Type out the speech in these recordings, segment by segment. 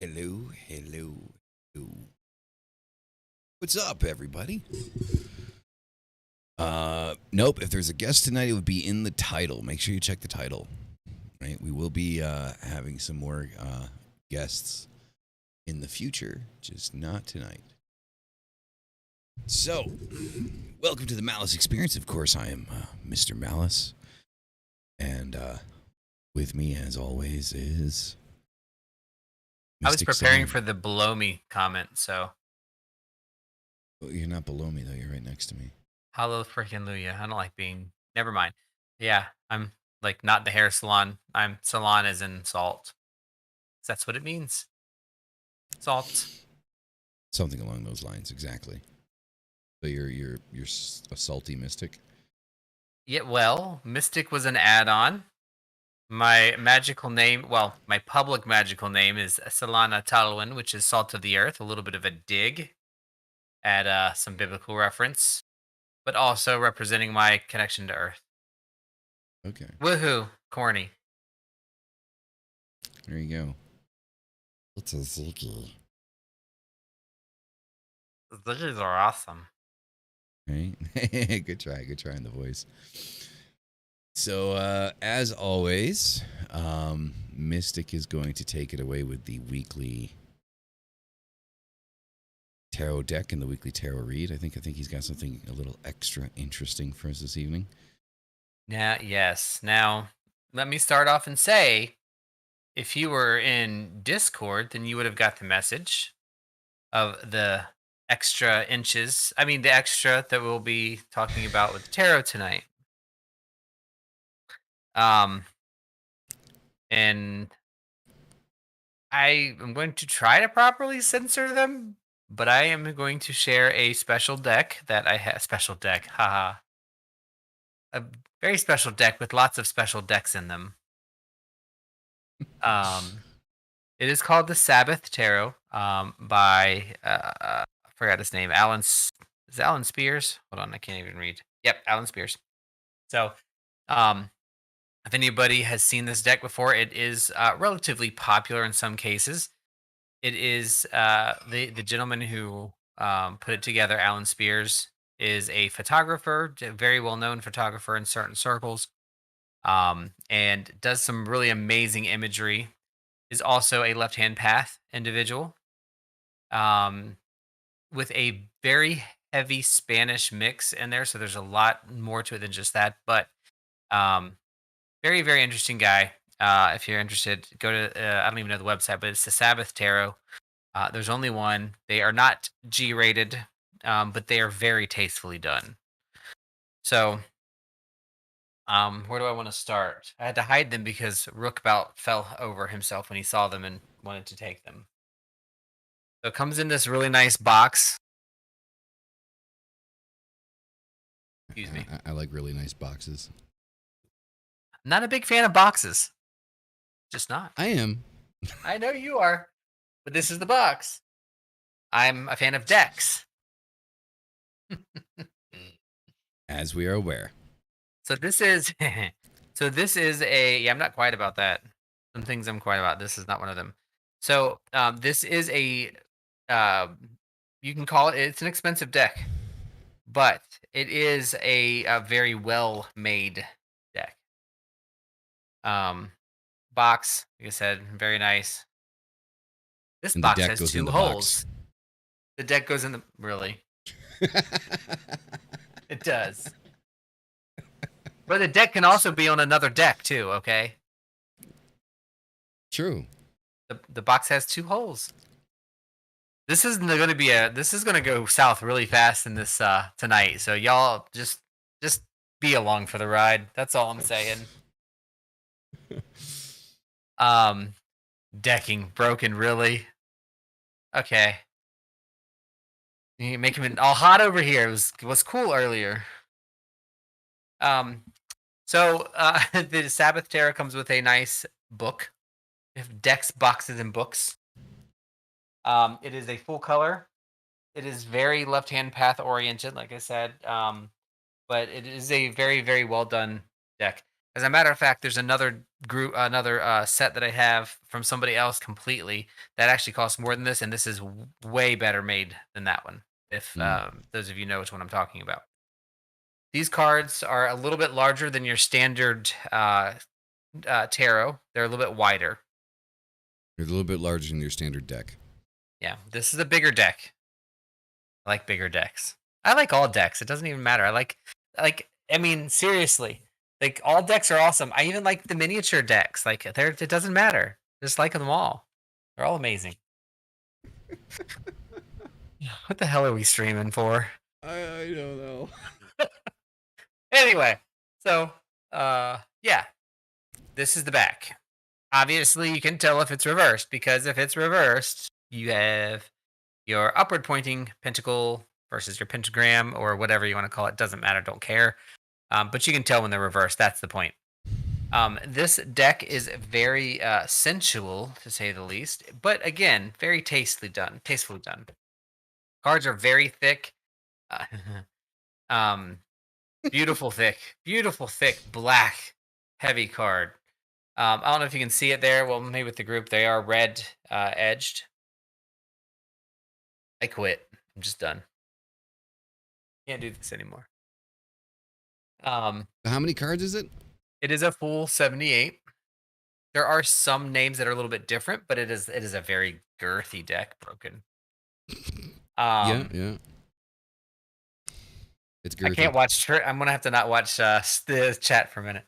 Hello, hello, hello. What's up, everybody? Nope. If there's a guest tonight, it would be in the title. Make sure you check the title. Right, we will be having some more guests in the future, just not tonight. So, welcome to the Malice Experience. Of course, I am Mr. Malice, and with me, as always, is. I was Mystic preparing Sam. for the below me comment, so. Well, you're not below me, though. You're right next to me. Hello, freaking Luya. I don't like being. Never mind. Yeah, I'm like not the hair salon. I'm salon as in salt. That's what it means. Salt. Something along those lines, exactly. So you're a salty mystic. Yeah, well, Mystic was an add-on. My magical name, well, my public magical name is Solana Talwin, which is salt of the earth. A little bit of a dig at some biblical reference, but also representing my connection to earth. Okay, Woohoo! Corny. there you go. It's a Ziggy. These are awesome. Right? Good try on the voice. So, as always, Mystic is going to take it away with the weekly tarot deck and the weekly tarot read. I think he's got something a little extra interesting for us this evening. Yes. Now, let me start off and say, if you were in Discord, then you would have got the message of the extra inches. I mean, the extra that we'll be talking about with tarot tonight. And I am going to try to properly censor them, but I am going to share a special deck that I have. Special deck, haha. A very special deck with lots of special decks in them. It is called the Sabbath Tarot by I forgot his name. Is Alan Spears? Hold on, I can't even read. Yep, Alan Spears. So, if anybody has seen this deck before, it is relatively popular in some cases. It is the gentleman who put it together, Alan Spears, is a photographer, a very well known photographer in certain circles, and does some really amazing imagery. Is also a left hand path individual, um, with a very heavy Spanish mix in there. So there's a lot more to it than just that. But um, very, very interesting guy. If you're interested, go to, I don't even know the website, but it's the Sabbath Tarot. There's only one. They are not G rated, but they are very tastefully done. So, where do I want to start? I had to hide them because Rook about fell over himself when he saw them and wanted to take them. So it comes in this really nice box. Excuse me. I like really nice boxes. I'm not a big fan of boxes. Just not. I am. I know you are, but this is the box. I'm a fan of decks. As we are aware. So this is a yeah, I'm not quiet about that. Some things I'm quiet about. This is not one of them. So this is a you can call it's an expensive deck, but it is a very well made deck. Box, like I said, very nice. This And the box deck has goes in two the holes. box. The deck goes in the really. It does. But the deck can also be on another deck too, okay? True. The box has two holes. This is going to be this is going to go south really fast in this tonight. So y'all just be along for the ride. That's all I'm saying. Decking broken really. Okay. You make him all hot over here. It was cool earlier. So the Sabbath Tarot comes with a nice book. If decks, boxes, and books. It is a full color. It is very left-hand path oriented, like I said. But it is a very, very well done deck. As a matter of fact, there's another another set that I have from somebody else completely that actually costs more than this, and this is way better made than that one. If Mm. those of you know which one I'm talking about. These cards are a little bit larger than your standard tarot. They're a little bit wider. They're a little bit larger than your standard deck. Yeah, this is a bigger deck. I like bigger decks. I like all decks. It doesn't even matter. I mean, seriously. Like all decks are awesome. I even like the miniature decks. Like it doesn't matter. Just like them all. They're all amazing. What the hell are we streaming for? I don't know. Anyway, so yeah. This is the back. Obviously, you can tell if it's reversed because if it's reversed, you have your upward pointing pentacle versus your pentagram or whatever you want to call it. Doesn't matter. Don't care. But you can tell when they're reversed. That's the point. This deck is very sensual, to say the least, but again, very tastefully done. Tastefully done. Cards are very thick. Uh, um, beautiful thick, black, heavy card. I don't know if you can see it there. Well, maybe with the group, they are red edged. I quit. I'm just done. Can't do this anymore. How many cards is it? It is a full 78. There are some names that are a little bit different, but it is a very girthy deck broken. Yeah. It's girthy. I can't watch. I'm gonna have to not watch the chat for a minute.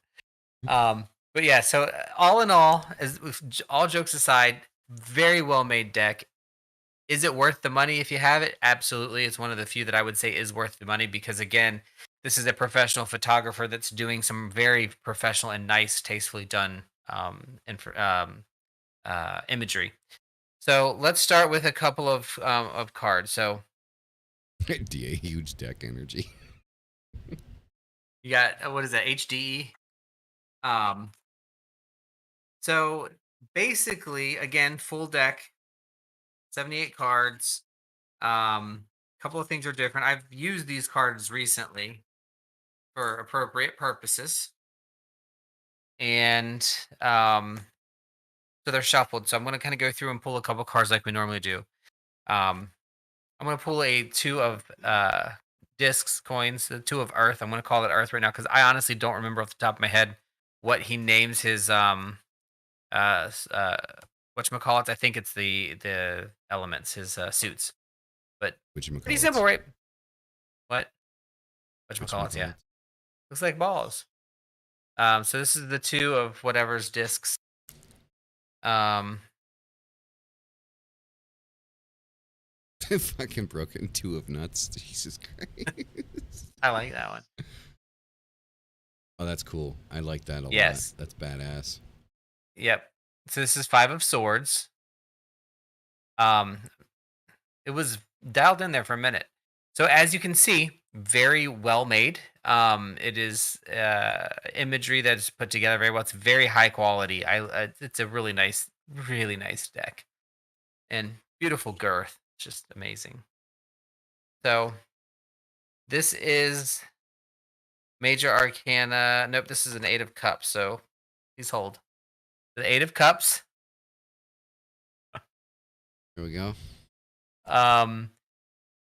But yeah. So all in all, all jokes aside, very well made deck. Is it worth the money if you have it? Absolutely. It's one of the few that I would say is worth the money because again, this is a professional photographer that's doing some very professional and nice, tastefully done imagery. So let's start with a couple of cards. So DA huge deck energy. you got what is that? HDE. So basically, again, full deck, 78 cards. Couple of things are different. I've used these cards recently for appropriate purposes, and so they're shuffled. So I'm going to kind of go through and pull a couple cards like we normally do. Um, I'm going to pull a two of discs coins, the two of Earth. I'm going to call it Earth right now because I honestly don't remember off the top of my head what he names his whatchamacallit. I think it's the elements, his suits. But pretty simple, right? What? Whatchamacallit, yeah. Looks like balls. So this is the two of whatever's discs. Fucking broken two of nuts. Jesus Christ. I like that one. Oh, that's cool. I like that a lot. Yes. That's badass. Yep. So this is five of swords. It was dialed in there for a minute. So as you can see, very well made. It is imagery that's put together very well. It's very high quality. It's a really nice deck, and beautiful girth. It's just amazing. So this is Major Arcana. Nope, this is an Eight of Cups. So please hold. The Eight of Cups. Here we go.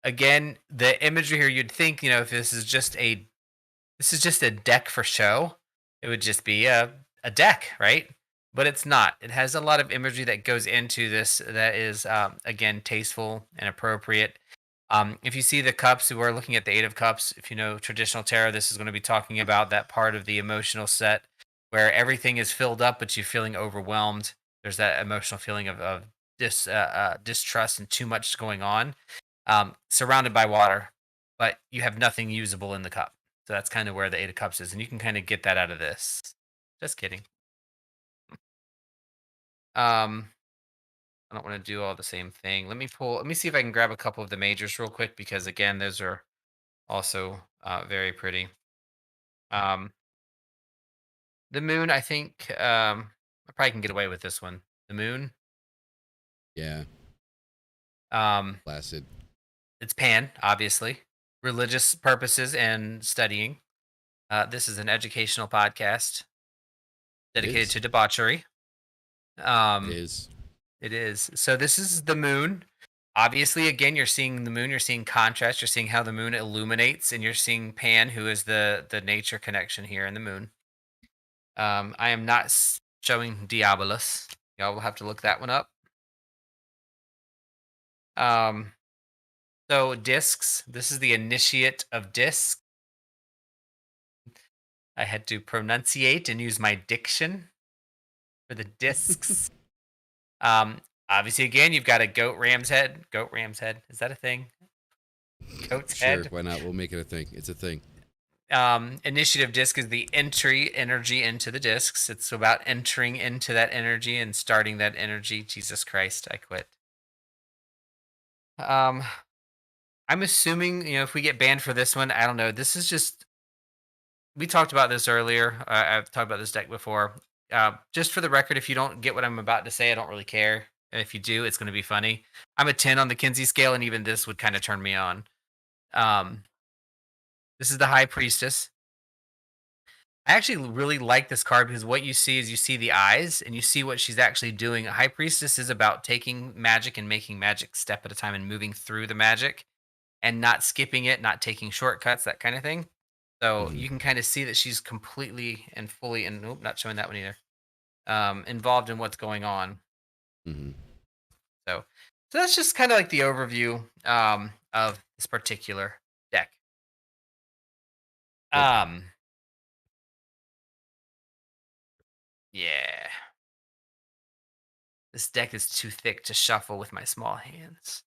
Again, the imagery here, you'd think, if this is just a deck for show, it would just be a deck, right? But it's not. It has a lot of imagery that goes into this that is, again, tasteful and appropriate. If you see the cups, we're looking at the Eight of Cups. If you know traditional tarot, this is going to be talking about that part of the emotional set where everything is filled up, but you're feeling overwhelmed. There's that emotional feeling of distrust and too much going on, surrounded by water, but you have nothing usable in the cup. So that's kind of where the Eight of Cups is, and you can kind of get that out of this. Just kidding. I don't want to do all the same thing. Let me see if I can grab a couple of the majors real quick because again, those are also very pretty. The moon, I think I probably can get away with this one. The moon. Yeah. Placid. It's Pan, obviously. Religious purposes and studying. This is an educational podcast. dedicated is. to debauchery. It Um, is. it is. So this is the moon. Obviously, again, you're seeing the moon. You're seeing contrast. You're seeing how the moon illuminates, and you're seeing Pan, who is the nature connection here in the moon. I am not showing Diabolus. Y'all will have to look that one up. Um, so discs. This is the initiate of discs. I had to pronunciate and use my diction for the discs. um, Obviously, again, you've got a goat ram's head. Goat ram's head. Is that a thing? Goat's Sure, head. why not? We'll make it a thing. It's a thing. Initiative disc is the entry energy into the discs. It's about entering into that energy and starting that energy. Jesus Christ, I quit. I'm assuming, if we get banned for this one, I don't know. This is just, we talked about this earlier. I've talked about this deck before. Just for the record, if you don't get what I'm about to say, I don't really care. And if you do, it's going to be funny. I'm a 10 on the Kinsey scale, and even this would kind of turn me on. This is the High Priestess. I actually really like this card because what you see is you see the eyes and you see what she's actually doing. A High Priestess is about taking magic and making magic step at a time and moving through the magic and not skipping it, not taking shortcuts, that kind of thing. So Mhm. you can kind of see that she's completely and fully, and nope, not showing that one either, involved in what's going on. Mm-hmm. So that's just kind of like the overview of this particular deck. Good. Yeah. This deck is too thick to shuffle with my small hands.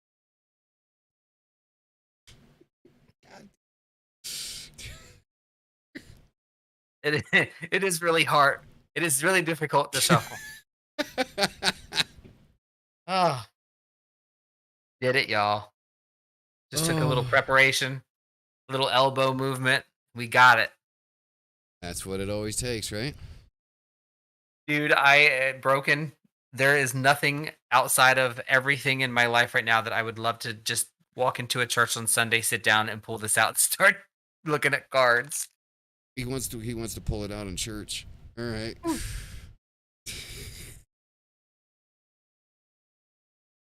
It is really hard. It is really difficult to shuffle. Oh, did it, y'all. Just took a little Oh, preparation, a little elbow movement. We got it. that's what it always takes, right? Dude, I broken. There is nothing outside of everything in my life right now that I would love to just walk into a church on Sunday, sit down and pull this out and start looking at cards. He wants to pull it out in church. All right.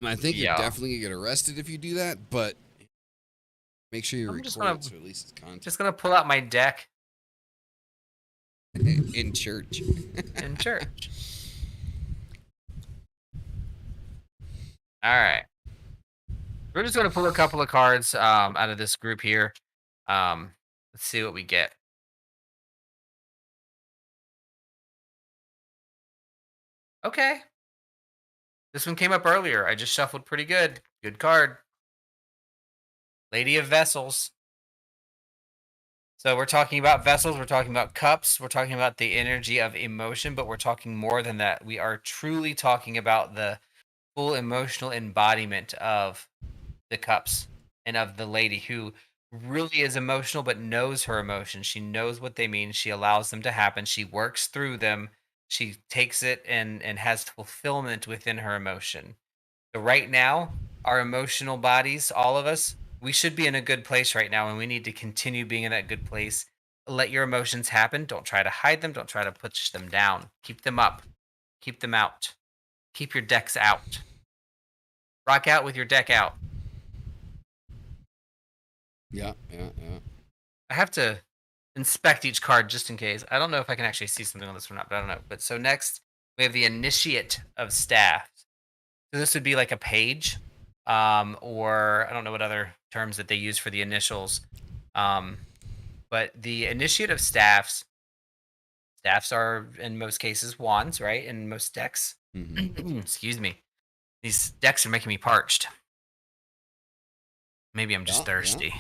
I think you're Yeah. definitely gonna get arrested if you do that, but make sure you I'm just record gonna it so at least it's content Just gonna pull out my deck in church. in church. All right. We're just gonna pull a couple of cards out of this group here. Let's see what we get. Okay. This one came up earlier. I just shuffled pretty good. Good card. Lady of Vessels. So we're talking about vessels, we're talking about cups, we're talking about the energy of emotion, but we're talking more than that. We are truly talking about the full emotional embodiment of the cups and of the lady who really is emotional but knows her emotions. She knows what they mean. She allows them to happen. She works through them. She takes it and has fulfillment within her emotion. So right now, our emotional bodies, all of us, we should be in a good place right now, and we need to continue being in that good place. Let your emotions happen. Don't try to hide them. Don't try to push them down. Keep them up. Keep them out. Keep your decks out. Rock out with your deck out. Yeah. I have to inspect each card just in case. I don't know if I can actually see something on this or not, but I don't know. But so next, we have the Initiate of Staff. So this would be like a page, or I don't know what other terms that they use for the initials. But the Initiate of staffs are in most cases wands, right? In most decks. Mm-hmm. Excuse me. These decks are making me parched. Maybe I'm just Yeah. thirsty.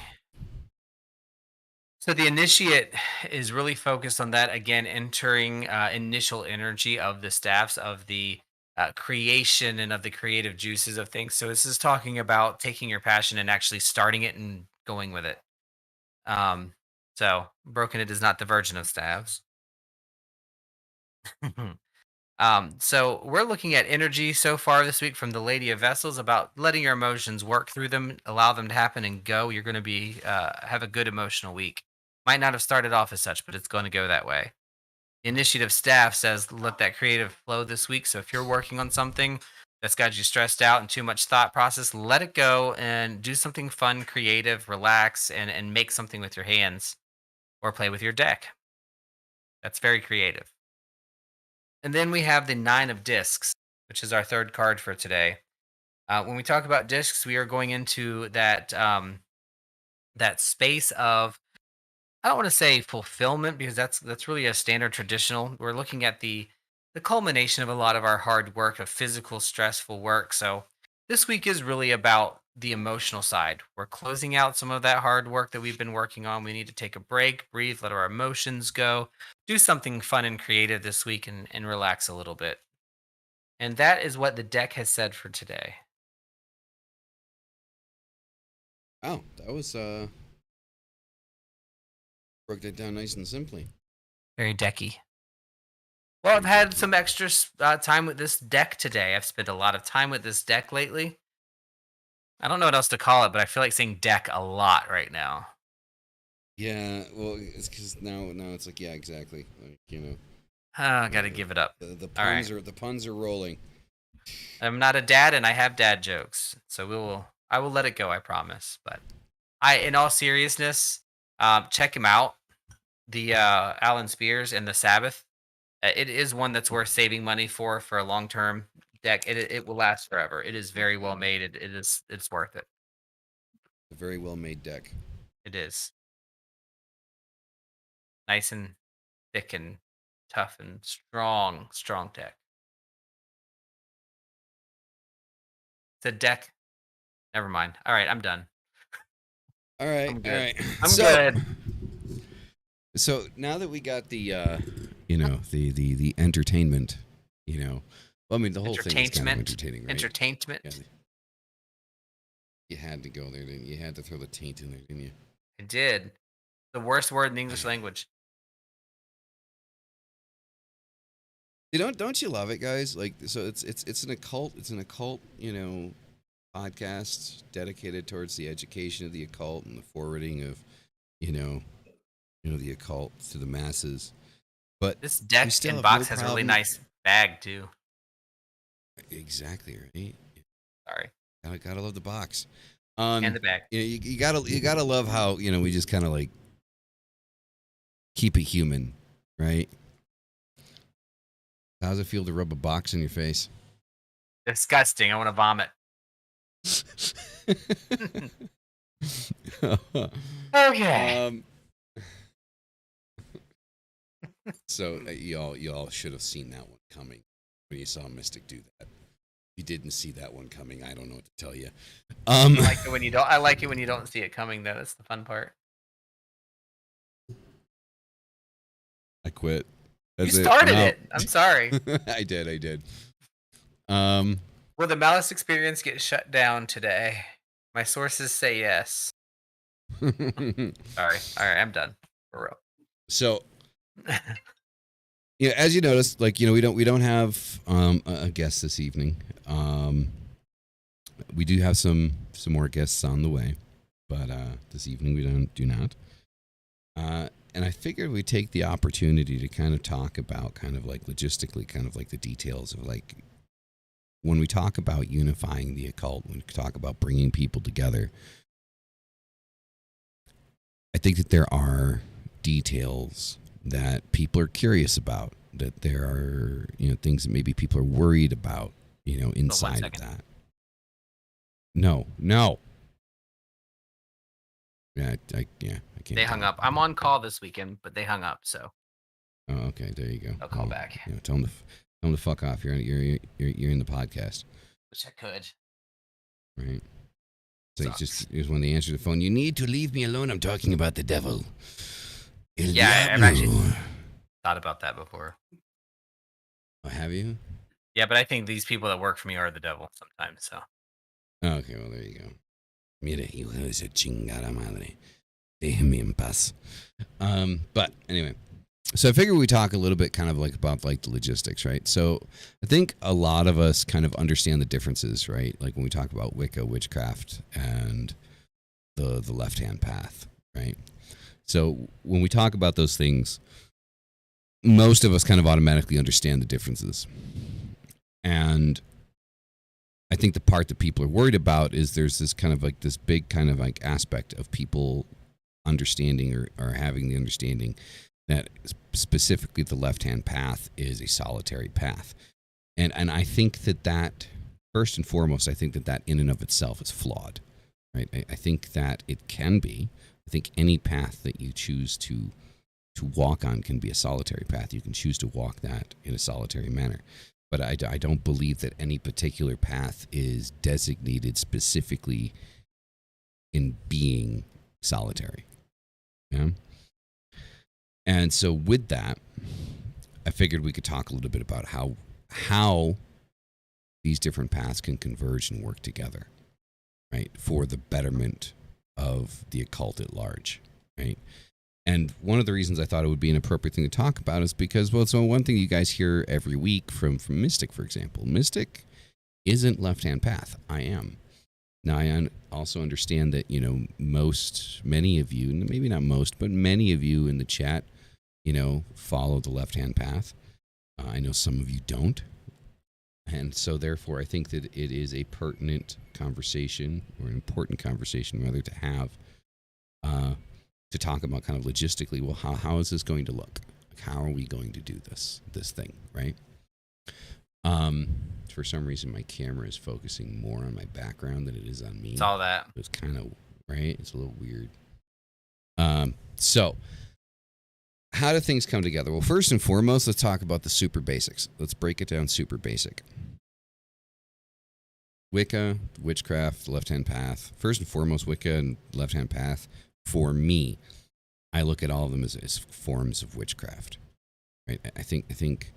So the initiate is really focused on that again, entering initial energy of the staffs of the creation and of the creative juices of things. So this is talking about taking your passion and actually starting it and going with it. So broken it is not the virgin of staffs. So we're looking at energy so far this week from the Lady of Vessels about letting your emotions work through them, allow them to happen, and go. You're going to be have a good emotional week. Might not have started off as such, but it's going to go that way. The initiative staff says let that creative flow this week. So if you're working on something that's got you stressed out and too much thought process, let it go and do something fun, creative, relax, and make something with your hands or play with your deck. That's very creative. And then we have the Nine of Discs, which is our third card for today. When we talk about discs, we are going into that space of, I don't want to say fulfillment because that's really a standard traditional. We're looking at the culmination of a lot of our hard work of physical stressful work. So this week is really about the emotional side. We're closing out some of that hard work that we've been working on. We need to take a break, breathe, let our emotions go, do something fun and creative this week and relax a little bit. And that is what the deck has said for today. Oh, that was broke that down nice and simply. Very decky. Well, I've had some extra time with this deck today. I've spent a lot of time with this deck lately. I don't know what else to call it, but I feel like saying deck a lot right now. Yeah, well, it's because now it's like, yeah, exactly. Like, you know. I got to give it up. The puns the puns are rolling. I'm not a dad, and I have dad jokes, so I will let it go. I promise. But in all seriousness, check him out. The Alan Spears and the Sabbath. It is one that's worth saving money for a long term deck. It will last forever. It is very well made. It's worth it. A very well made deck. It is nice and thick and tough and strong deck. It's a deck. Never mind. All right, I'm done. All right, I'm good. all right. I'm good. So now that we got the the entertainment, well, I mean the whole thing is kind of entertaining, right? Entertainment. Yeah, you had to go there, didn't you? You had to throw the taint in there, didn't you? I did. The worst word in the English language. Don't you love it, guys? Like, so it's an occult, podcast dedicated towards the education of the occult and the forwarding of, the occult to the masses. But this deck and box has a really nice bag too. Exactly right. Sorry. Gotta love the box. And the bag. You gotta love how we just kind of like keep it human, right? How does it feel to rub a box in your face? Disgusting. I want to vomit. Okay. So y'all should have seen that one coming when you saw Mystic do that. If you didn't see that one coming, I don't know what to tell you. I like it when you don't. I like it when you don't see it coming, though. That's the fun part. I quit. You started it. I'm sorry. I did. Will the Malice Experience get shut down today? My sources say yes. Sorry. All right, I'm done. For real. So, as you noticed, like we don't have a guest this evening. We do have some more guests on the way, but this evening we do not. And I figured we'd take the opportunity to kind of talk about kind of like logistically, kind of like the details of like when we talk about unifying the occult, when we talk about bringing people together. I think that there are details that people are curious about, that there are, things that maybe people are worried about, inside of that. No. Yeah, I can't. They hung up. I'm on call this weekend, but they hung up. So. Oh, okay. There you go. I'll call back. Tell them to fuck off. You're in the podcast. Wish I could. Right. So just when they answer the phone, you need to leave me alone. I'm talking about the devil. I've actually thought about that before. Oh, have you? Yeah, but I think these people that work for me are the devil sometimes. So. Okay, well there you go. Mire, hijo de esa chingada madre. Déjeme en paz. But anyway, so I figure we talk a little bit kind of like about like the logistics, right? So I think a lot of us kind of understand the differences, right? Like when we talk about Wicca, witchcraft, and the left-hand path, right? So when we talk about those things, most of us kind of automatically understand the differences. And I think the part that people are worried about is there's this kind of like this big kind of like aspect of people understanding or having the understanding that specifically the left-hand path is a solitary path. And I think that first and foremost, I think that in and of itself is flawed, right? I think that it can be. I think any path that you choose to walk on can be a solitary path. You can choose to walk that in a solitary manner. But I don't believe that any particular path is designated specifically in being solitary. Yeah. And so with that, I figured we could talk a little bit about how these different paths can converge and work together, right, for the betterment of the occult at large, right? And one of the reasons I thought it would be an appropriate thing to talk about is because, well, so one thing you guys hear every week from Mystic, for example. Mystic isn't left-hand path. I am. Now, I also understand that, many of you, maybe not most, but many of you in the chat, follow the left-hand path. I know some of you don't. And so, therefore, I think that it is a pertinent conversation, or an important conversation, rather, to have, to talk about kind of logistically, well, how is this going to look? Like, how are we going to do this thing, right? For some reason, my camera is focusing more on my background than it is on me. It's all that. It's kind of, right? It's a little weird. So, how do things come together? Well, first and foremost, let's talk about the super basics. Let's break it down super basic. Wicca, witchcraft, left-hand path. First and foremost, Wicca and left-hand path. For me, I look at all of them as forms of witchcraft. Right? I think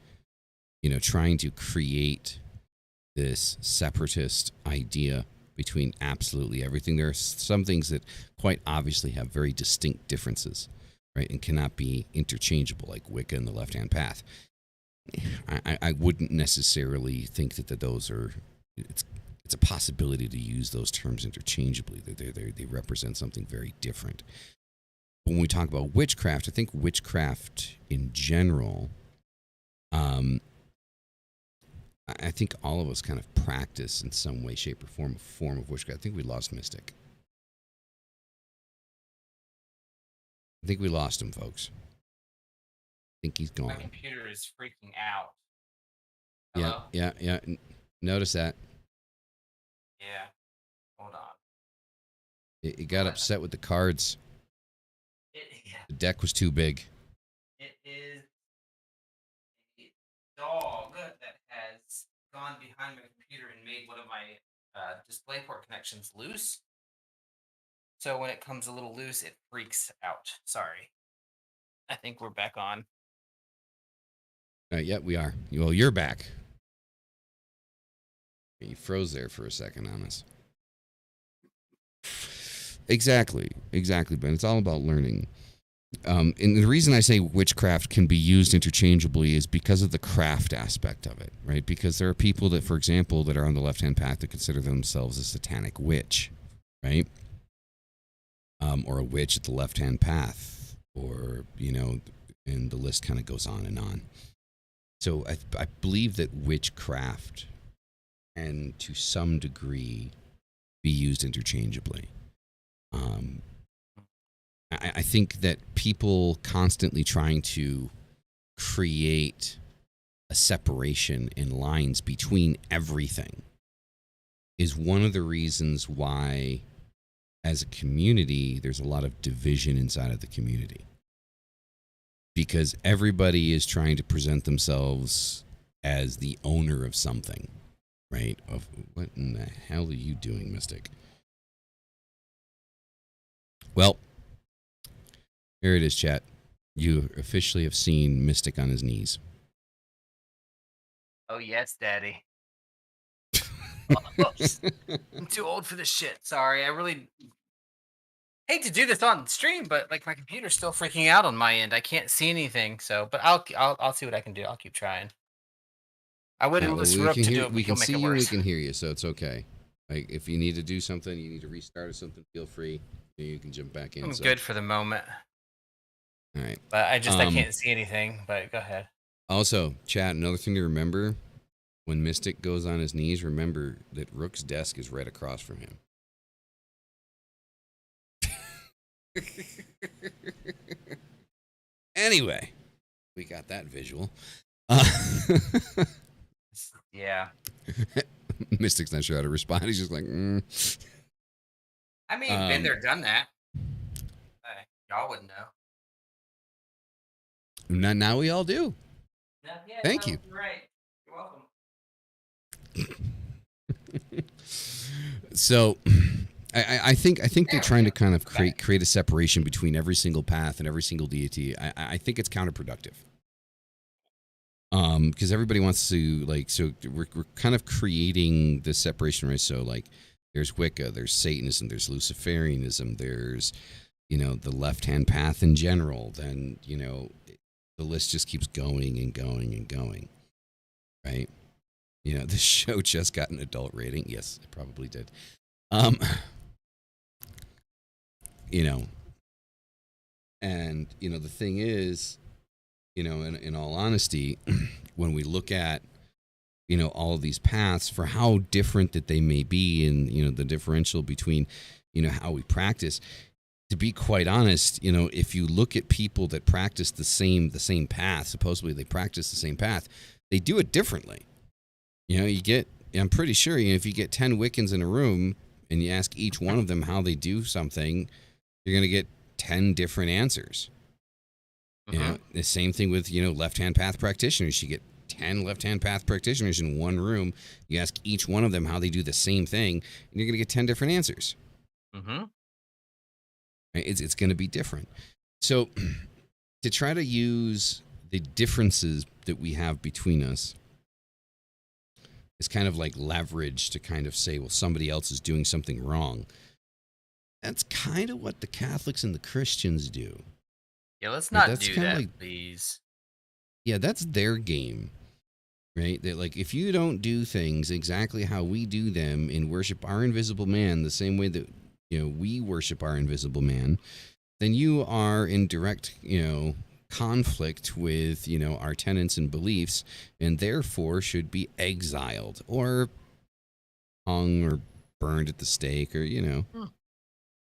trying to create this separatist idea between absolutely everything. There are some things that quite obviously have very distinct differences, right, and cannot be interchangeable, like Wicca and the left-hand path. I wouldn't necessarily think that those are. It's a possibility to use those terms interchangeably. They represent something very different. When we talk about witchcraft, I think witchcraft in general, I think all of us kind of practice in some way, shape, or form of witchcraft. I think we lost Mystic. I think we lost him, folks. I think he's gone. My computer is freaking out. Hello? Yeah. Notice that. Yeah. Hold on. It got upset with the cards. The deck was too big. It is a dog that has gone behind my computer and made one of my DisplayPort connections loose. So when it comes a little loose, it freaks out. Sorry. I think we're back on. Yeah, we are. Well, you're back. You froze there for a second on us. Exactly, Ben. It's all about learning. And the reason I say witchcraft can be used interchangeably is because of the craft aspect of it, right? Because there are people that, for example, that are on the left-hand path that consider themselves a satanic witch, right? Or a witch at the left-hand path, or, and the list kind of goes on and on. So I believe that witchcraft can, to some degree, be used interchangeably. I think that people constantly trying to create a separation in lines between everything is one of the reasons why, as a community, there's a lot of division inside of the community. Because everybody is trying to present themselves as the owner of something, right? Of what in the hell are you doing, Mystic? Well, here it is, chat. You officially have seen Mystic on his knees. Oh, yes, Daddy. I'm too old for this shit. Sorry, I really hate to do this on stream, but like my computer's still freaking out on my end. I can't see anything. So, but I'll see what I can do. I'll keep trying. I wouldn't really screw up to do it. We can see you. We Worse. can hear you, so it's okay. Like if you need to do something, you need to restart or something. Feel free. You can jump back in. I'm good for the moment. All right. But I can't see anything. But go ahead. Also, chat, another thing to remember, when Mystic goes on his knees, remember that Rook's desk is right across from him. Anyway, we got that visual. Yeah. Mystic's not sure how to respond. He's just like, I mean, been there, done that. Y'all wouldn't know. Now we all do. Yeah, Thank you. You're right. You're welcome. So, I think they're trying to kind of create a separation between every single path and every single deity. I think it's counterproductive. Because everybody wants to so we're kind of creating this separation, right? So like, there's Wicca, there's Satanism, there's Luciferianism, there's the left-hand path in general. Then the list just keeps going and going and going, right? This show just got an adult rating. Yes, it probably did. And the thing is, in all honesty, when we look at all of these paths, for how different that they may be, and the differential between how we practice, to be quite honest, if you look at people that practice the same path, supposedly they practice the same path, they do it differently. I'm pretty sure if you get 10 Wiccans in a room and you ask each one of them how they do something, you're going to get 10 different answers. The same thing with left-hand path practitioners. You get 10 left-hand path practitioners in one room. You ask each one of them how they do the same thing, and you're going to get 10 different answers. Mm-hmm. It's going to be different. So to try to use the differences that we have between us is kind of like leverage to kind of say, well, somebody else is doing something wrong. That's kind of what the Catholics and the Christians do. Yeah, let's not do that, please. Yeah, that's their game, right? That if you don't do things exactly how we do them and worship our invisible man the same way that we worship our invisible man, then you are in direct conflict with our tenets and beliefs, and therefore should be exiled or hung or burned at the stake, or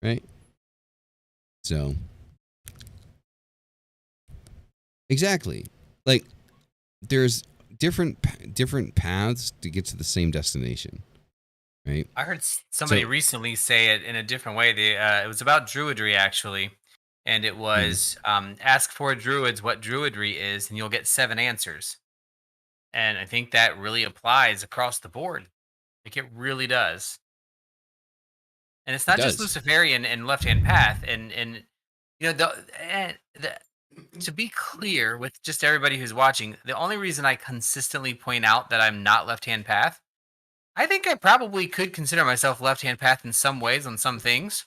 right? So exactly, there's different paths to get to the same destination, right? I heard somebody recently say it in a different way. It was about druidry, actually. And it was, ask 4 druids what druidry is, and you'll get 7 answers. And I think that really applies across the board. It really does. And it's not just Luciferian and left-hand path. And to be clear with just everybody who's watching, the only reason I consistently point out that I'm not left-hand path, I think I probably could consider myself left-hand path in some ways on some things,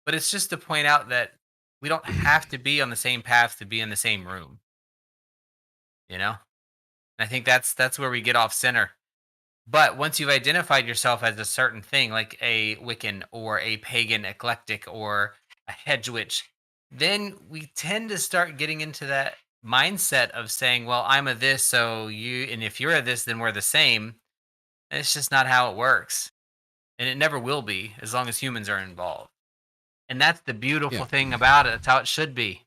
but it's just to point out that we don't have to be on the same path to be in the same room. And I think that's where we get off center. But once you've identified yourself as a certain thing, like a Wiccan or a pagan eclectic or a hedge witch, then we tend to start getting into that mindset of saying, well, I'm a this, so you, and if you're a this, then we're the same. And it's just not how it works. And it never will be as long as humans are involved. And that's the beautiful thing about it. That's how it should be.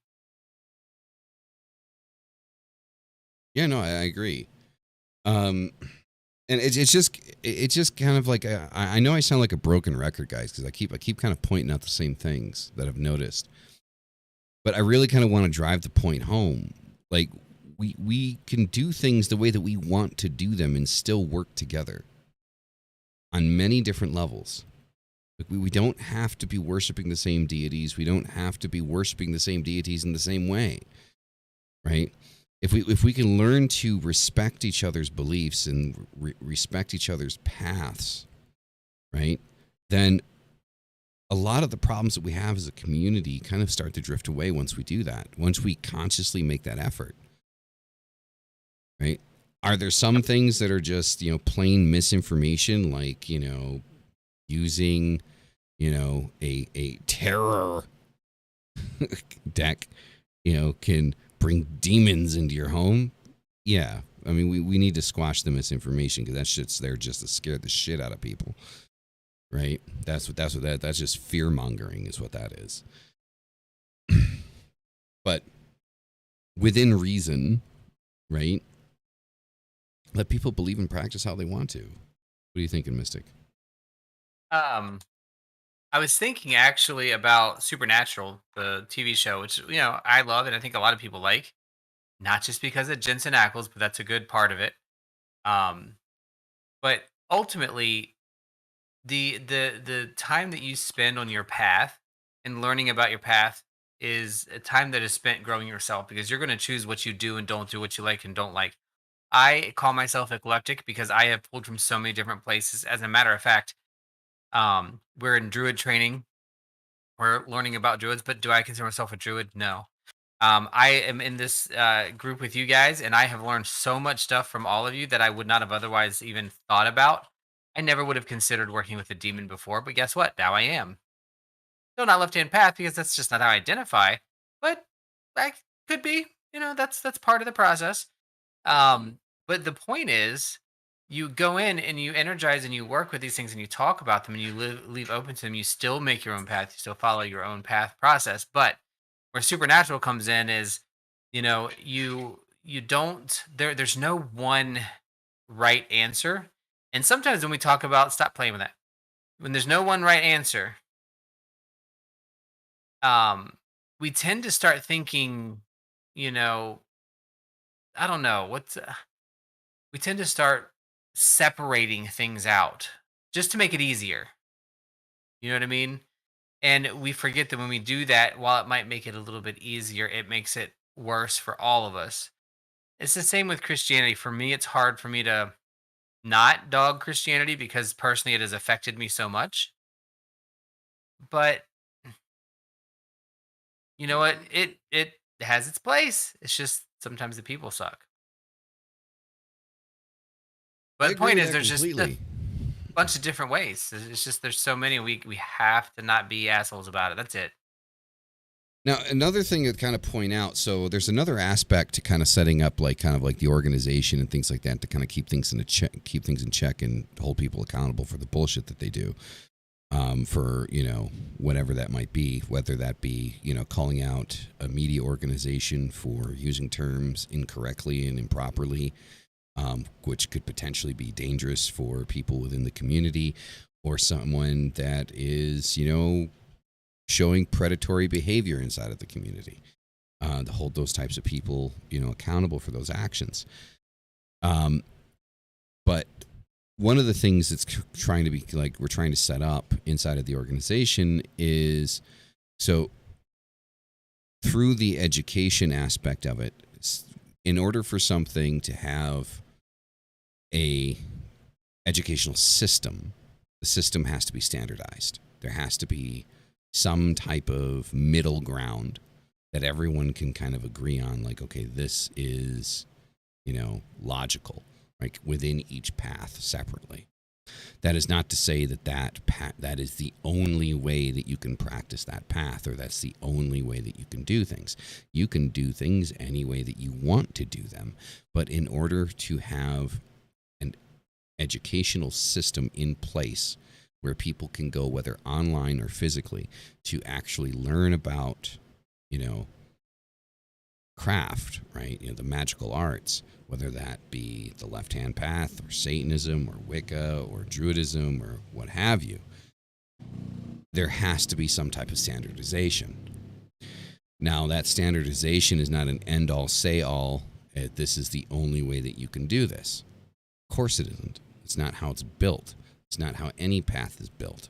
Yeah, no, I agree. And it's just kind of like, I know I sound like a broken record, guys, because I keep kind of pointing out the same things that I've noticed. But I really kind of want to drive the point home. Like, we can do things the way that we want to do them and still work together on many different levels. Like, we don't have to be worshiping the same deities. We don't have to be worshiping the same deities in the same way, right? If we can learn to respect each other's beliefs and respect each other's paths, right, then a lot of the problems that we have as a community kind of start to drift away once we do that, once we consciously make that effort, right? Are there some things that are just, plain misinformation, like, using, a terror deck can bring demons into your home. Yeah. I mean, we need to squash the misinformation because that shit's there just to scare the shit out of people. Right? That's just fear mongering is what that is. But within reason, right? Let people believe and practice how they want to. What are you thinking, Mystic? I was thinking actually about Supernatural, the TV show, which I love and I think a lot of people like. Not just because of Jensen Ackles, but that's a good part of it. Um, but ultimately, the time that you spend on your path and learning about your path is a time that is spent growing yourself because you're going to choose what you do and don't do, what you like and don't like. I call myself eclectic because I have pulled from so many different places. As a matter of fact, we're in druid training. We're learning about druids, but do I consider myself a druid? No. I am in this group with you guys, and I have learned so much stuff from all of you that I would not have otherwise even thought about. I never would have considered working with a demon before, but guess what? Now I am. Still not left-hand path because that's just not how I identify. But I could be. That's part of the process. But the point is, you go in and you energize and you work with these things and you talk about them and you leave open to them. You still make your own path. You still follow your own path process. But where supernatural comes in is, you don't there's no one right answer. And sometimes when we talk about stop playing with that, when there's no one right answer, we tend to start thinking, I don't know what's. We tend to start separating things out just to make it easier. You know what I mean? And we forget that when we do that, while it might make it a little bit easier, it makes it worse for all of us. It's the same with Christianity. For me, it's hard for me to not dog Christianity because personally it has affected me so much. But you know what? It has its place. It's just sometimes the people suck. But the point is there's just a bunch of different ways. It's just there's so many we have to not be assholes about it. That's it. Now, another thing to kind of point out, so there's another aspect to kind of setting up like the organization and things like that to kind of keep things in check and hold people accountable for the bullshit that they do. For, whatever that might be, whether that be, calling out a media organization for using terms incorrectly and improperly, which could potentially be dangerous for people within the community, or someone that is, showing predatory behavior inside of the community, to hold those types of people, accountable for those actions. But one of the things that's trying to be we're trying to set up inside of the organization is, so through the education aspect of it, in order for something to have a educational system, the system has to be standardized. There has to be some type of middle ground that everyone can kind of agree on, like, okay, this is, logical, like within each path separately. That is not to say that is the only way that you can practice that path, or that's the only way that you can do things. You can do things any way that you want to do them, but in order to have an educational system in place where people can go, whether online or physically, to actually learn about, craft, right? The magical arts, whether that be the left-hand path or Satanism or Wicca or Druidism or what have you, there has to be some type of standardization. Now, that standardization is not an end-all, say-all, this is the only way that you can do this. Of course it isn't. It's not how it's built. It's not how any path is built.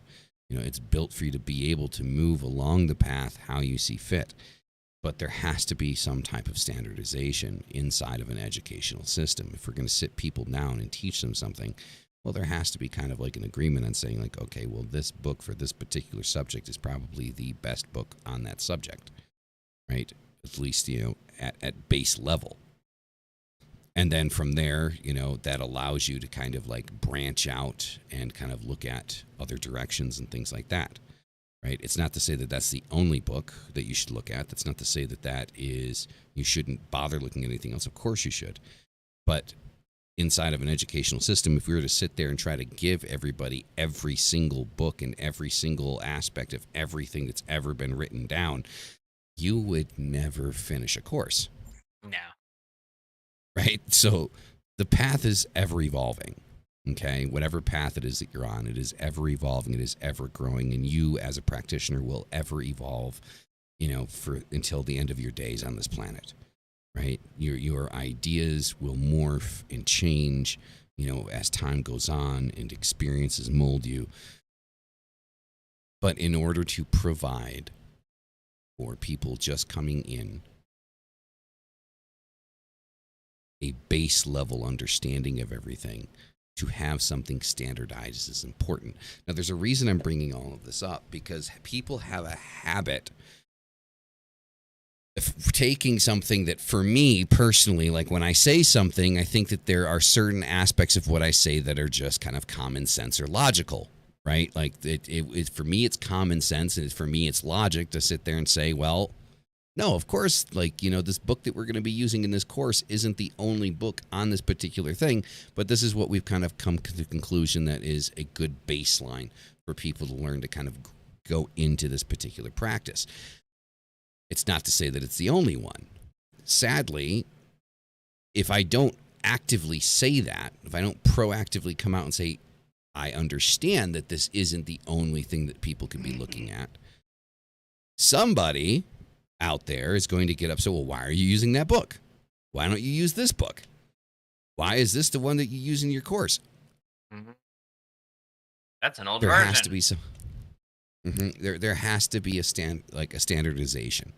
It's built for you to be able to move along the path how you see fit. But there has to be some type of standardization inside of an educational system. If we're going to sit people down and teach them something, well, there has to be kind of like an agreement on saying, like, okay, well, this book for this particular subject is probably the best book on that subject, right? At least, at base level. And then from there, that allows you to kind of like branch out and kind of look at other directions and things like that, right? It's not to say that that's the only book that you should look at. That's not to say that that is, you shouldn't bother looking at anything else. Of course you should. But inside of an educational system, if we were to sit there and try to give everybody every single book and every single aspect of everything that's ever been written down, you would never finish a course. No. Right? So the path is ever evolving. Okay, whatever path it is that you're on, it is ever evolving, it is ever growing, and you as a practitioner will ever evolve, for until the end of your days on this planet, right? Your ideas will morph and change, as time goes on and experiences mold you. But in order to provide for people just coming in a base level understanding of everything, to have something standardized is important. Now, there's a reason I'm bringing all of this up, because people have a habit of taking something that, for me personally, like when I say something, I think that there are certain aspects of what I say that are just kind of common sense or logical, right? Like for me, it's common sense, and for me, it's logic to sit there and say, well, no, of course, this book that we're going to be using in this course isn't the only book on this particular thing, but this is what we've kind of come to the conclusion that is a good baseline for people to learn to kind of go into this particular practice. It's not to say that it's the only one. Sadly, if I don't actively say that, if I don't proactively come out and say, I understand that this isn't the only thing that people could be looking at, somebody out there is going to get upset. Well, why are you using that book? Why don't you use this book? Why is this the one that you use in your course? Mm-hmm. That's an old there version. Has to be some. Mm-hmm, there has to be a standardization,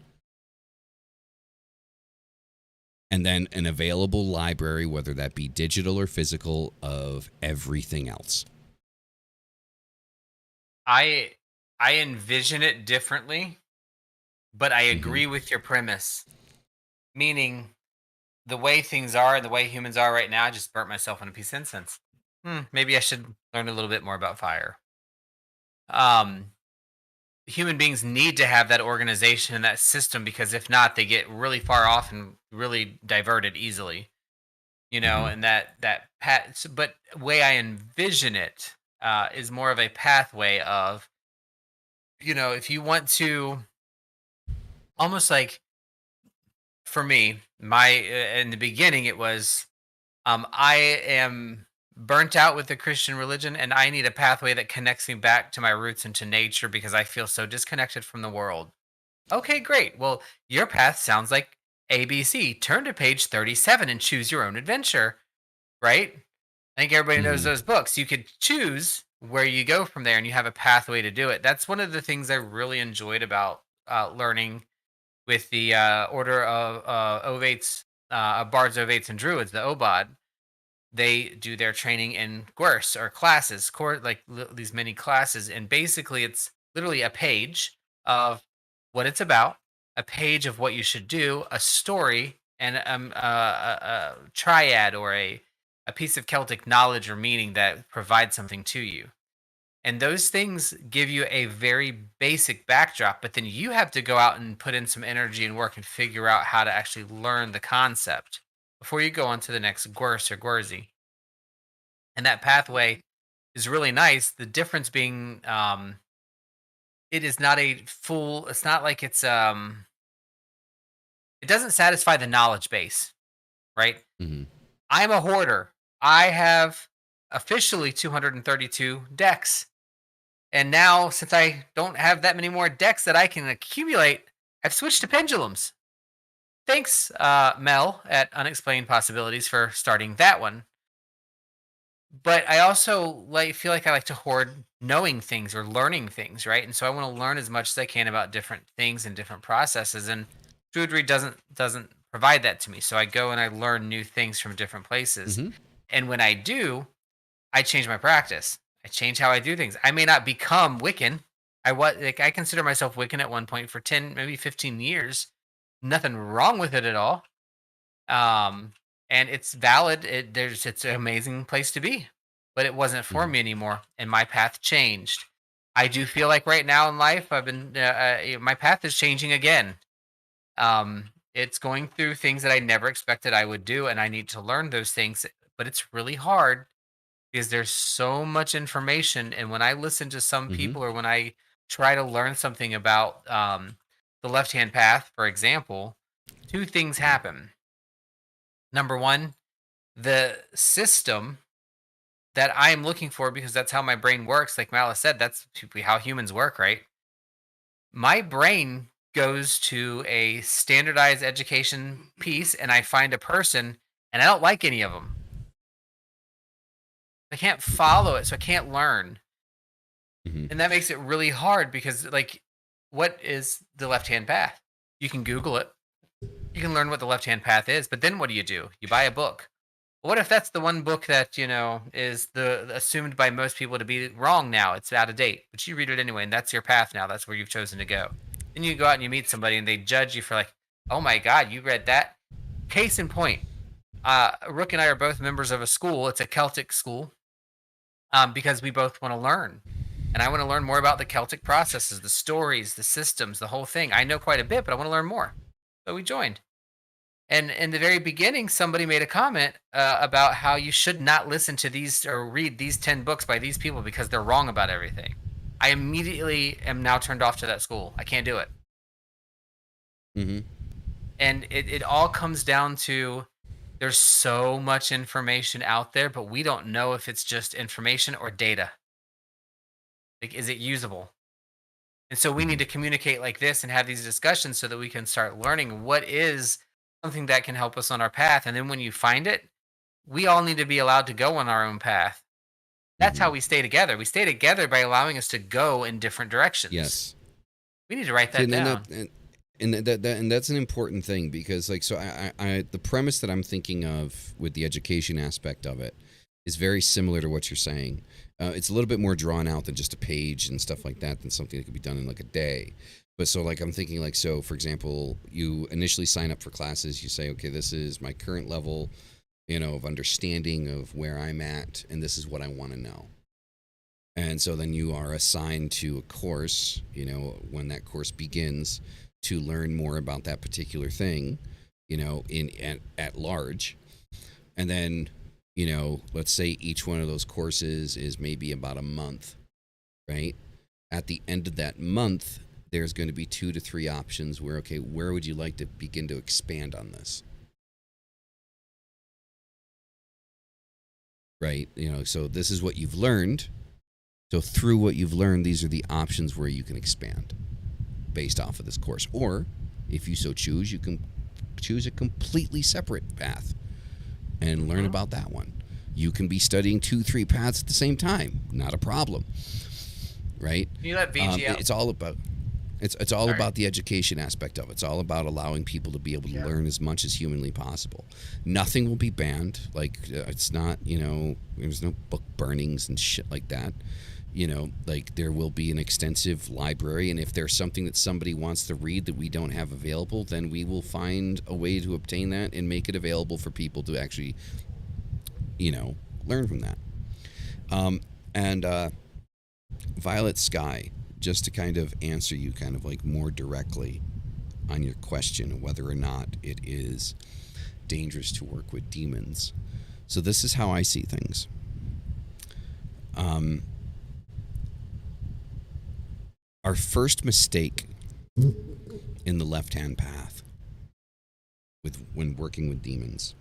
and then an available library, whether that be digital or physical, of everything else. I envision it differently. But I agree with your premise, meaning the way things are and the way humans are right now, I just burnt myself on a piece of incense. Maybe I should learn a little bit more about fire. Human beings need to have that organization and that system, because if not, they get really far off and really diverted easily. And that path. But way I envision it is more of a pathway of, if you want to, almost like, for me, in the beginning, it was, I am burnt out with the Christian religion, and I need a pathway that connects me back to my roots and to nature, because I feel so disconnected from the world. Okay, great. Well, your path sounds like ABC. Turn to page 37 and choose your own adventure, right? I think everybody knows those books. You could choose where you go from there, and you have a pathway to do it. That's one of the things I really enjoyed about learning with the Order of Ovates, Bards, Ovates, and Druids, the Obad. They do their training in course or classes, these mini classes, and basically it's literally a page of what it's about, a page of what you should do, a story, and a triad or a piece of Celtic knowledge or meaning that provides something to you. And those things give you a very basic backdrop, but then you have to go out and put in some energy and work and figure out how to actually learn the concept before you go on to the next Gwers or Gwerzy. And that pathway is really nice. The difference being, it is not it's not like it doesn't satisfy the knowledge base, right? I'm a hoarder. I have officially 232 decks. And now, since I don't have that many more decks that I can accumulate, I've switched to pendulums. Thanks, Mel at Unexplained Possibilities, for starting that one. But I also feel like I like to hoard knowing things or learning things, right? And so I want to learn as much as I can about different things and different processes. And Druidry doesn't provide that to me. So I go and I learn new things from different places. And when I do, I change my practice. I change how I do things. I may not become Wiccan. I consider myself Wiccan at one point for 10, maybe 15 years. Nothing wrong with it at all. And it's valid. It's an amazing place to be, but it wasn't for me anymore. And my path changed. I do feel like right now in life, I've been my path is changing again. It's going through things that I never expected I would do, and I need to learn those things. But it's really hard because there's so much information. And when I listen to some Mm-hmm. people, or when I try to learn something about the left hand path, for example, two things happen. Number one, the system that I am looking for, because that's how my brain works. Like Malice said, that's how humans work, right? My brain goes to a standardized education piece, and I find a person, and I don't like any of them. I can't follow it, so I can't learn. Mm-hmm. And that makes it really hard because, like, what is the left hand path? You can Google it. You can learn what the left hand path is, but then what do? You buy a book. What if that's the one book that, is the assumed by most people to be wrong now? It's out of date, but you read it anyway, and that's your path now. That's where you've chosen to go. Then you go out and you meet somebody, and they judge you for, like, oh my God, you read that? Case in point, Rook and I are both members of a school. It's a Celtic school, because we both want to learn. And I want to learn more about the Celtic processes, the stories, the systems, the whole thing. I know quite a bit, but I want to learn more. So we joined. And in the very beginning, somebody made a comment about how you should not listen to these or read these 10 books by these people because they're wrong about everything. I immediately am now turned off to that school. I can't do it. Mm-hmm. And it all comes down to, there's so much information out there, but we don't know if it's just information or data. Like, is it usable? And so we need to communicate like this and have these discussions so that we can start learning what is something that can help us on our path. And then when you find it, we all need to be allowed to go on our own path. That's how we stay together. We stay together by allowing us to go in different directions. Yes. We need to write that down. And that's an important thing, because, like, so I the premise that I'm thinking of with the education aspect of it is very similar to what you're saying. It's a little bit more drawn out than just a page and stuff like that, than something that could be done in like a day. But so, like, I'm thinking, like, so for example, you initially sign up for classes. You say, okay, this is my current level, of understanding of where I'm at, and this is what I want to know. And so then you are assigned to a course, when that course begins, to learn more about that particular thing, at large. And then, let's say each one of those courses is maybe about a month, right? At the end of that month, there's going to be 2 to 3 options where, okay, where would you like to begin to expand on this? Right? So this is what you've learned. So through what you've learned, these are the options where you can expand based off of this course. Or if you so choose, you can choose a completely separate path and learn about that one. You can be studying 2-3 paths at the same time. Not a problem. Right? Can you let VG out? It's all about it's all about the education aspect of it. It's all about allowing people to be able to learn as much as humanly possible. Nothing will be banned. Like, it's not, there's no book burnings and shit like that. Like, there will be an extensive library, and if there's something that somebody wants to read that we don't have available, then we will find a way to obtain that and make it available for people to actually, learn from that. And Violet Sky, just to kind of answer you kind of like more directly on your question of whether or not it is dangerous to work with demons. So this is how I see things. Our first mistake in the left-hand path when working with demons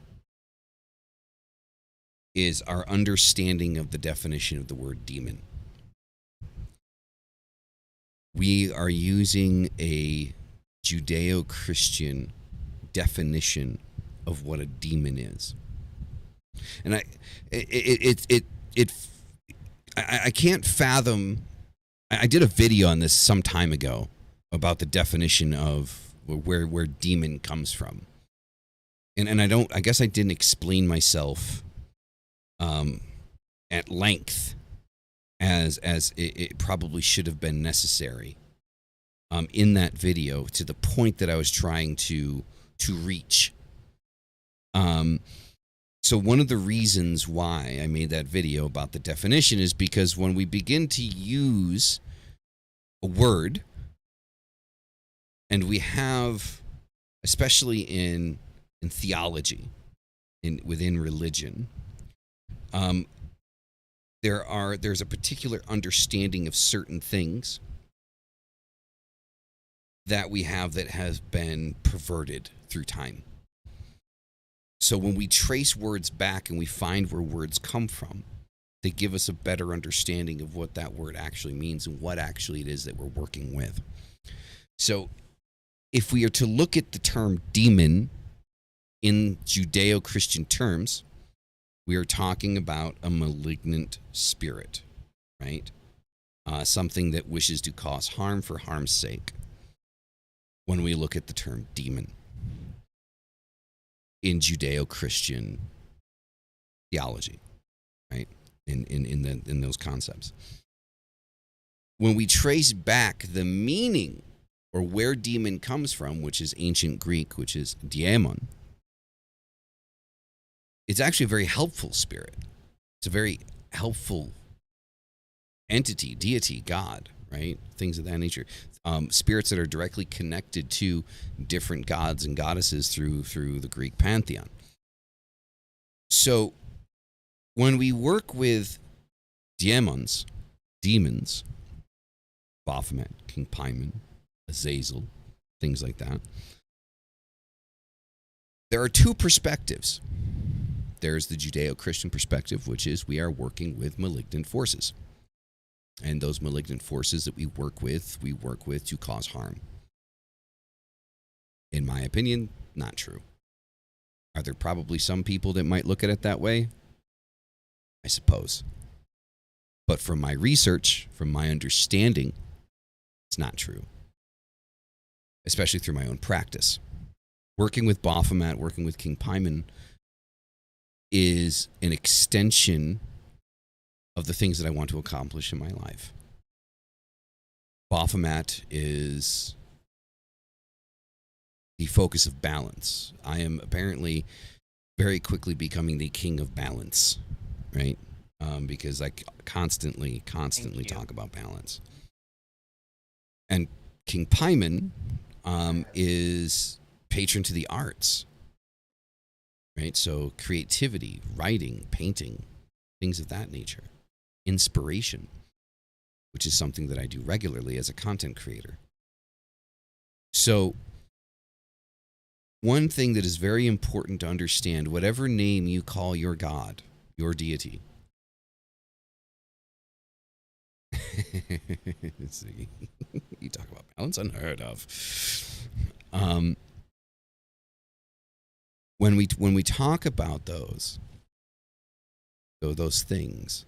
is our understanding of the definition of the word demon. We are using a Judeo-Christian definition of what a demon is, and I can't fathom. I did a video on this some time ago about the definition of where demon comes from, and I guess I didn't explain myself at length as it probably should have been necessary in that video, to the point that I was trying to reach. So one of the reasons why I made that video about the definition is because when we begin to use a word, and we have, especially in theology, within religion, there's a particular understanding of certain things that we have that has been perverted through time. So when we trace words back and we find where words come from, they give us a better understanding of what that word actually means and what actually it is that we're working with. So if we are to look at the term demon in Judeo-Christian terms, we are talking about a malignant spirit, right? Something that wishes to cause harm for harm's sake. When we look at the term demon in Judeo-Christian theology, right? In those concepts. When we trace back the meaning or where demon comes from, which is ancient Greek, which is daemon, it's actually a very helpful spirit. It's a very helpful entity, deity, God, right? Things of that nature. Spirits that are directly connected to different gods and goddesses through the Greek pantheon. So when we work with demons, Baphomet, King Paimon, Azazel, things like that, there are two perspectives. There's the Judeo-Christian perspective, which is we are working with malignant forces. And those malignant forces that we work with to cause harm. In my opinion, not true. Are there probably some people that might look at it that way? I suppose. But from my research, from my understanding, it's not true. Especially through my own practice. Working with Baphomet, working with King Paimon is an extension of the things that I want to accomplish in my life. Baphomet is the focus of balance. I am apparently very quickly becoming the king of balance, right? Because I constantly talk about balance. And King Paimon is patron to the arts, right? So creativity, writing, painting, things of that nature. Inspiration, which is something that I do regularly as a content creator. So one thing that is very important to understand, whatever name you call your God, your deity, see, you talk about balance, unheard of. When we talk about those things,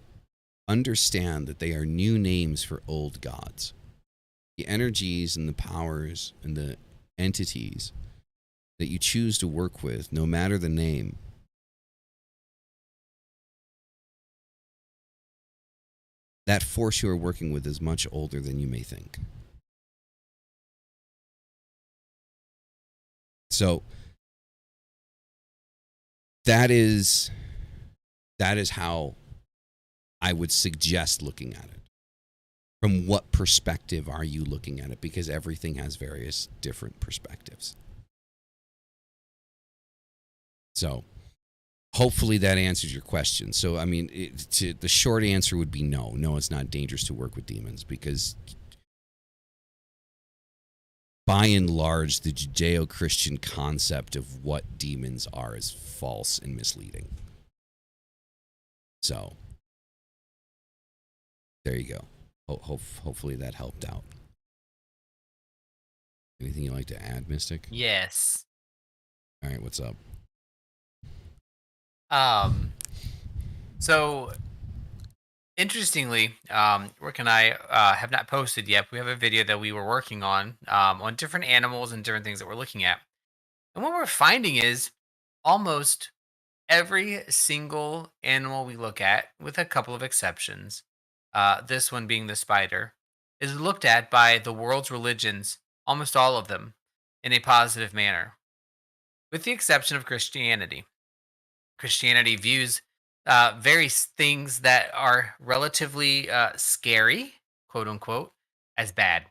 understand that they are new names for old gods. The energies and the powers and the entities that you choose to work with, no matter the name, that force you are working with is much older than you may think. So that is how I would suggest looking at it. From what perspective are you looking at it? Because everything has various different perspectives. So hopefully that answers your question. So, I mean, the short answer would be no. No, it's not dangerous to work with demons because by and large, the Judeo-Christian concept of what demons are is false and misleading. So there you go. Hopefully that helped out. Anything you'd like to add, Mystic? Yes. All right, what's up? So interestingly, Rick and I have not posted yet. We have a video that we were working on different animals and different things that we're looking at. And what we're finding is almost every single animal we look at, with a couple of exceptions, this one being the spider, is looked at by the world's religions, almost all of them, in a positive manner, with the exception of Christianity. Christianity views various things that are relatively scary, quote unquote, as bad.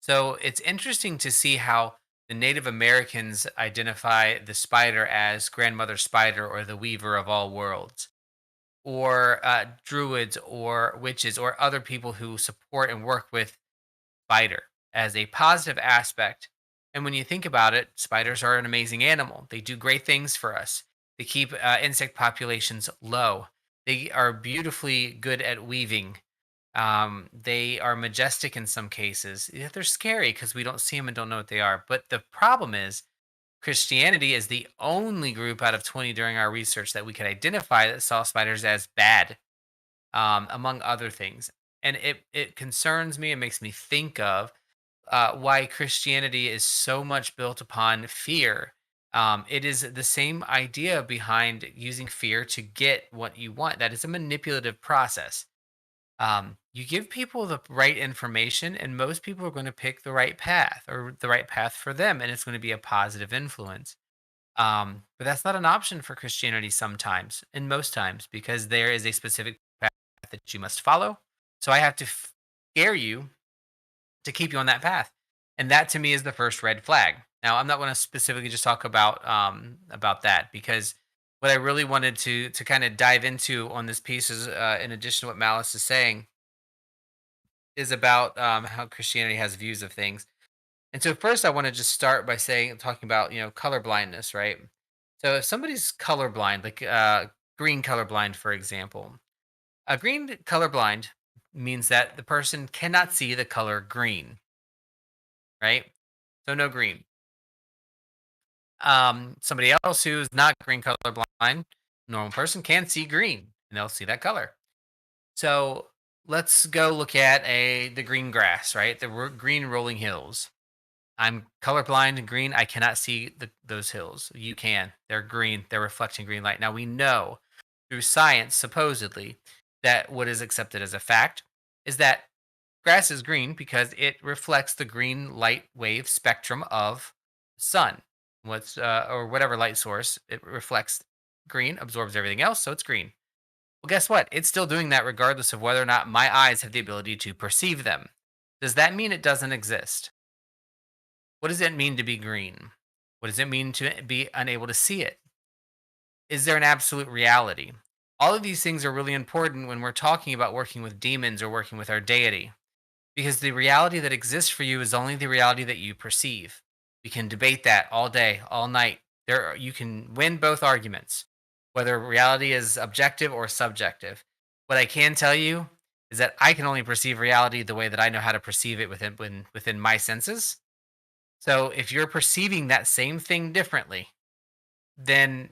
So it's interesting to see how the Native Americans identify the spider as grandmother spider or the weaver of all worlds, or druids or witches or other people who support and work with spider as a positive aspect. And when you think about it, spiders are an amazing animal. They do great things for us. They keep insect populations low. They are beautifully good at weaving. They are majestic in some cases. Yeah, they're scary because we don't see them and don't know what they are. But the problem is, Christianity is the only group out of 20 during our research that we could identify that saw spiders as bad, among other things. And it concerns me and makes me think of why Christianity is so much built upon fear. It is the same idea behind using fear to get what you want. That is a manipulative process. You give people the right information, and most people are going to pick the right path or the right path for them, and it's going to be a positive influence. But that's not an option for Christianity sometimes, and most times, because there is a specific path that you must follow. So I have to scare you to keep you on that path. And that to me is the first red flag. Now, I'm not going to specifically just talk about that, because what I really wanted to kind of dive into on this piece is, in addition to what Malice is saying, is about how Christianity has views of things. And so first, I want to just start by talking about color blindness, right? So if somebody's colorblind, like green colorblind, for example, a green colorblind means that the person cannot see the color green, right? So no green. Somebody else who's not green colorblind, normal person, can see green and they'll see that color. So let's go look at the green grass, right? The green rolling hills. I'm colorblind and green. I cannot see those hills. You can. They're green. They're reflecting green light. Now we know through science, supposedly, that what is accepted as a fact is that grass is green because it reflects the green light wave spectrum of sun. Or whatever light source it reflects green, absorbs everything else, so it's green. Well, guess what? It's still doing that regardless of whether or not my eyes have the ability to perceive them. Does that mean it doesn't exist? What does it mean to be green? What does it mean to be unable to see it? Is there an absolute reality? All of these things are really important when we're talking about working with demons or working with our deity, because the reality that exists for you is only the reality that you perceive. We can debate that all day, all night. You can win both arguments, whether reality is objective or subjective. What I can tell you is that I can only perceive reality the way that I know how to perceive it within my senses. So if you're perceiving that same thing differently, then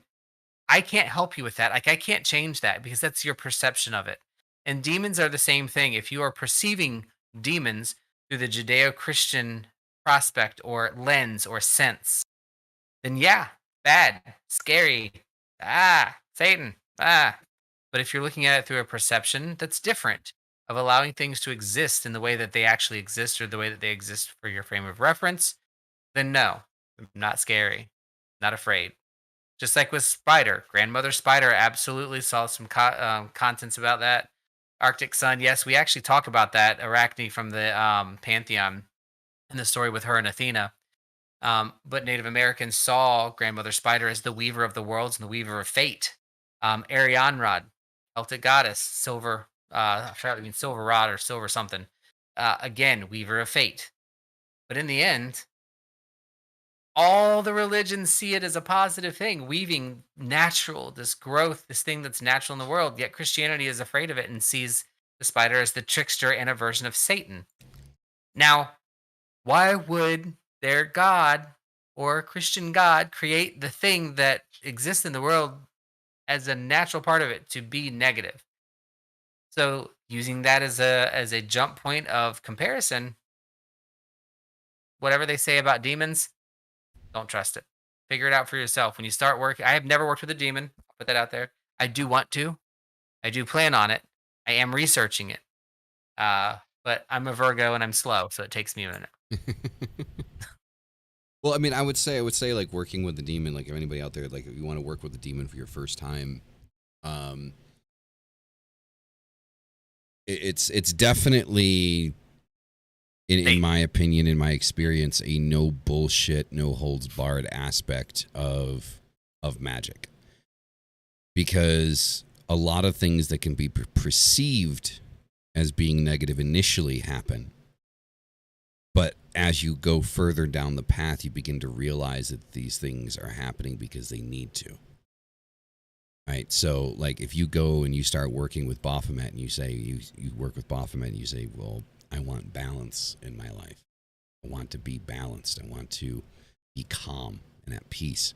I can't help you with that. Like, I can't change that because that's your perception of it. And demons are the same thing. If you are perceiving demons through the Judeo Christian prospect or lens or sense, then yeah, bad, scary, Satan, But if you're looking at it through a perception that's different, of allowing things to exist in the way that they actually exist or the way that they exist for your frame of reference, then no, not scary, not afraid. Just like with Spider, Grandmother Spider, absolutely saw some contents about that. Arctic Sun, yes, we actually talk about that Arachne from the Pantheon in the story with her and Athena. But Native Americans saw Grandmother Spider as the weaver of the worlds and the weaver of fate. Arianrod, Celtic goddess, silver, I forgot to mean silver rod or silver something. Again, weaver of fate. But in the end, all the religions see it as a positive thing, weaving natural, this growth, this thing that's natural in the world. Yet Christianity is afraid of it and sees the spider as the trickster and a version of Satan. Now, why would their God or Christian God create the thing that exists in the world as a natural part of it to be negative? So, using that as a jump point of comparison, whatever they say about demons, don't trust it. Figure it out for yourself. When you start working, I have never worked with a demon. I'll put that out there. I do want to. I do plan on it. I am researching it. But I'm a Virgo and I'm slow, so it takes me a minute. Well, I mean, I would say like working with the demon, like if anybody out there, like if you want to work with the demon for your first time, it's definitely in my opinion, in my experience, a no bullshit, no holds barred aspect of magic. Because a lot of things that can be perceived as being negative initially happen. But as you go further down the path, you begin to realize that these things are happening because they need to. Right? So, like, if you go and you start working with Baphomet and you say, you work with Baphomet and you say, well, I want balance in my life. I want to be balanced. I want to be calm and at peace.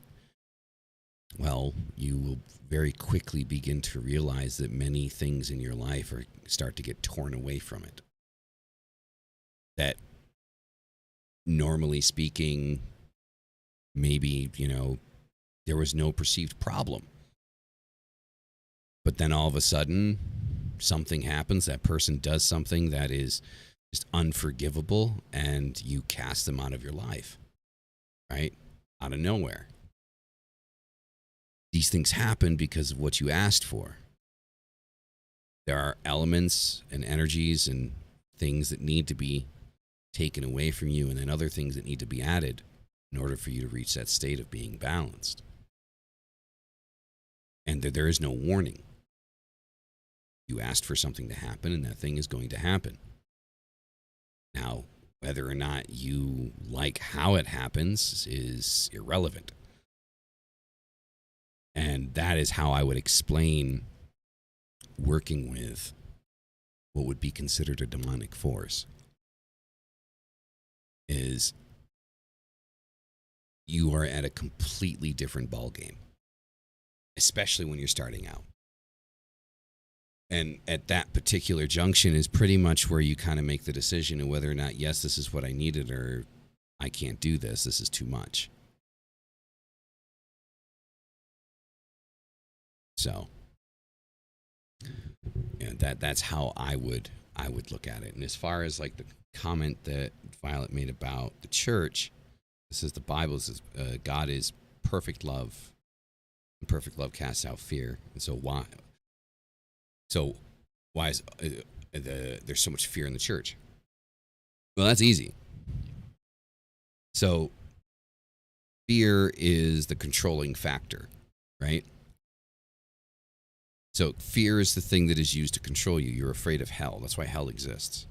Well, you will very quickly begin to realize that many things in your life start to get torn away from it. That, normally speaking, maybe, there was no perceived problem. But then all of a sudden, something happens, that person does something that is just unforgivable, and you cast them out of your life, right? Out of nowhere. These things happen because of what you asked for. There are elements and energies and things that need to be taken away from you, and then other things that need to be added in order for you to reach that state of being balanced. And there is no warning. You asked for something to happen, and that thing is going to happen. Now, whether or not you like how it happens is irrelevant. And that is how I would explain working with what would be considered a demonic force. Is you are at a completely different ballgame, especially when you're starting out. And at that particular junction is pretty much where you kind of make the decision of whether or not, yes, this is what I needed, or I can't do this. This is too much. So, that's how I would look at it. And as far as like the comment that Violet made about the church, this is the Bible says God is perfect love, and perfect love casts out fear. And so why is there's so much fear in the church? Well, that's easy. So fear is the controlling factor, right? So fear is the thing that is used to control you. You're afraid of hell. That's why hell exists.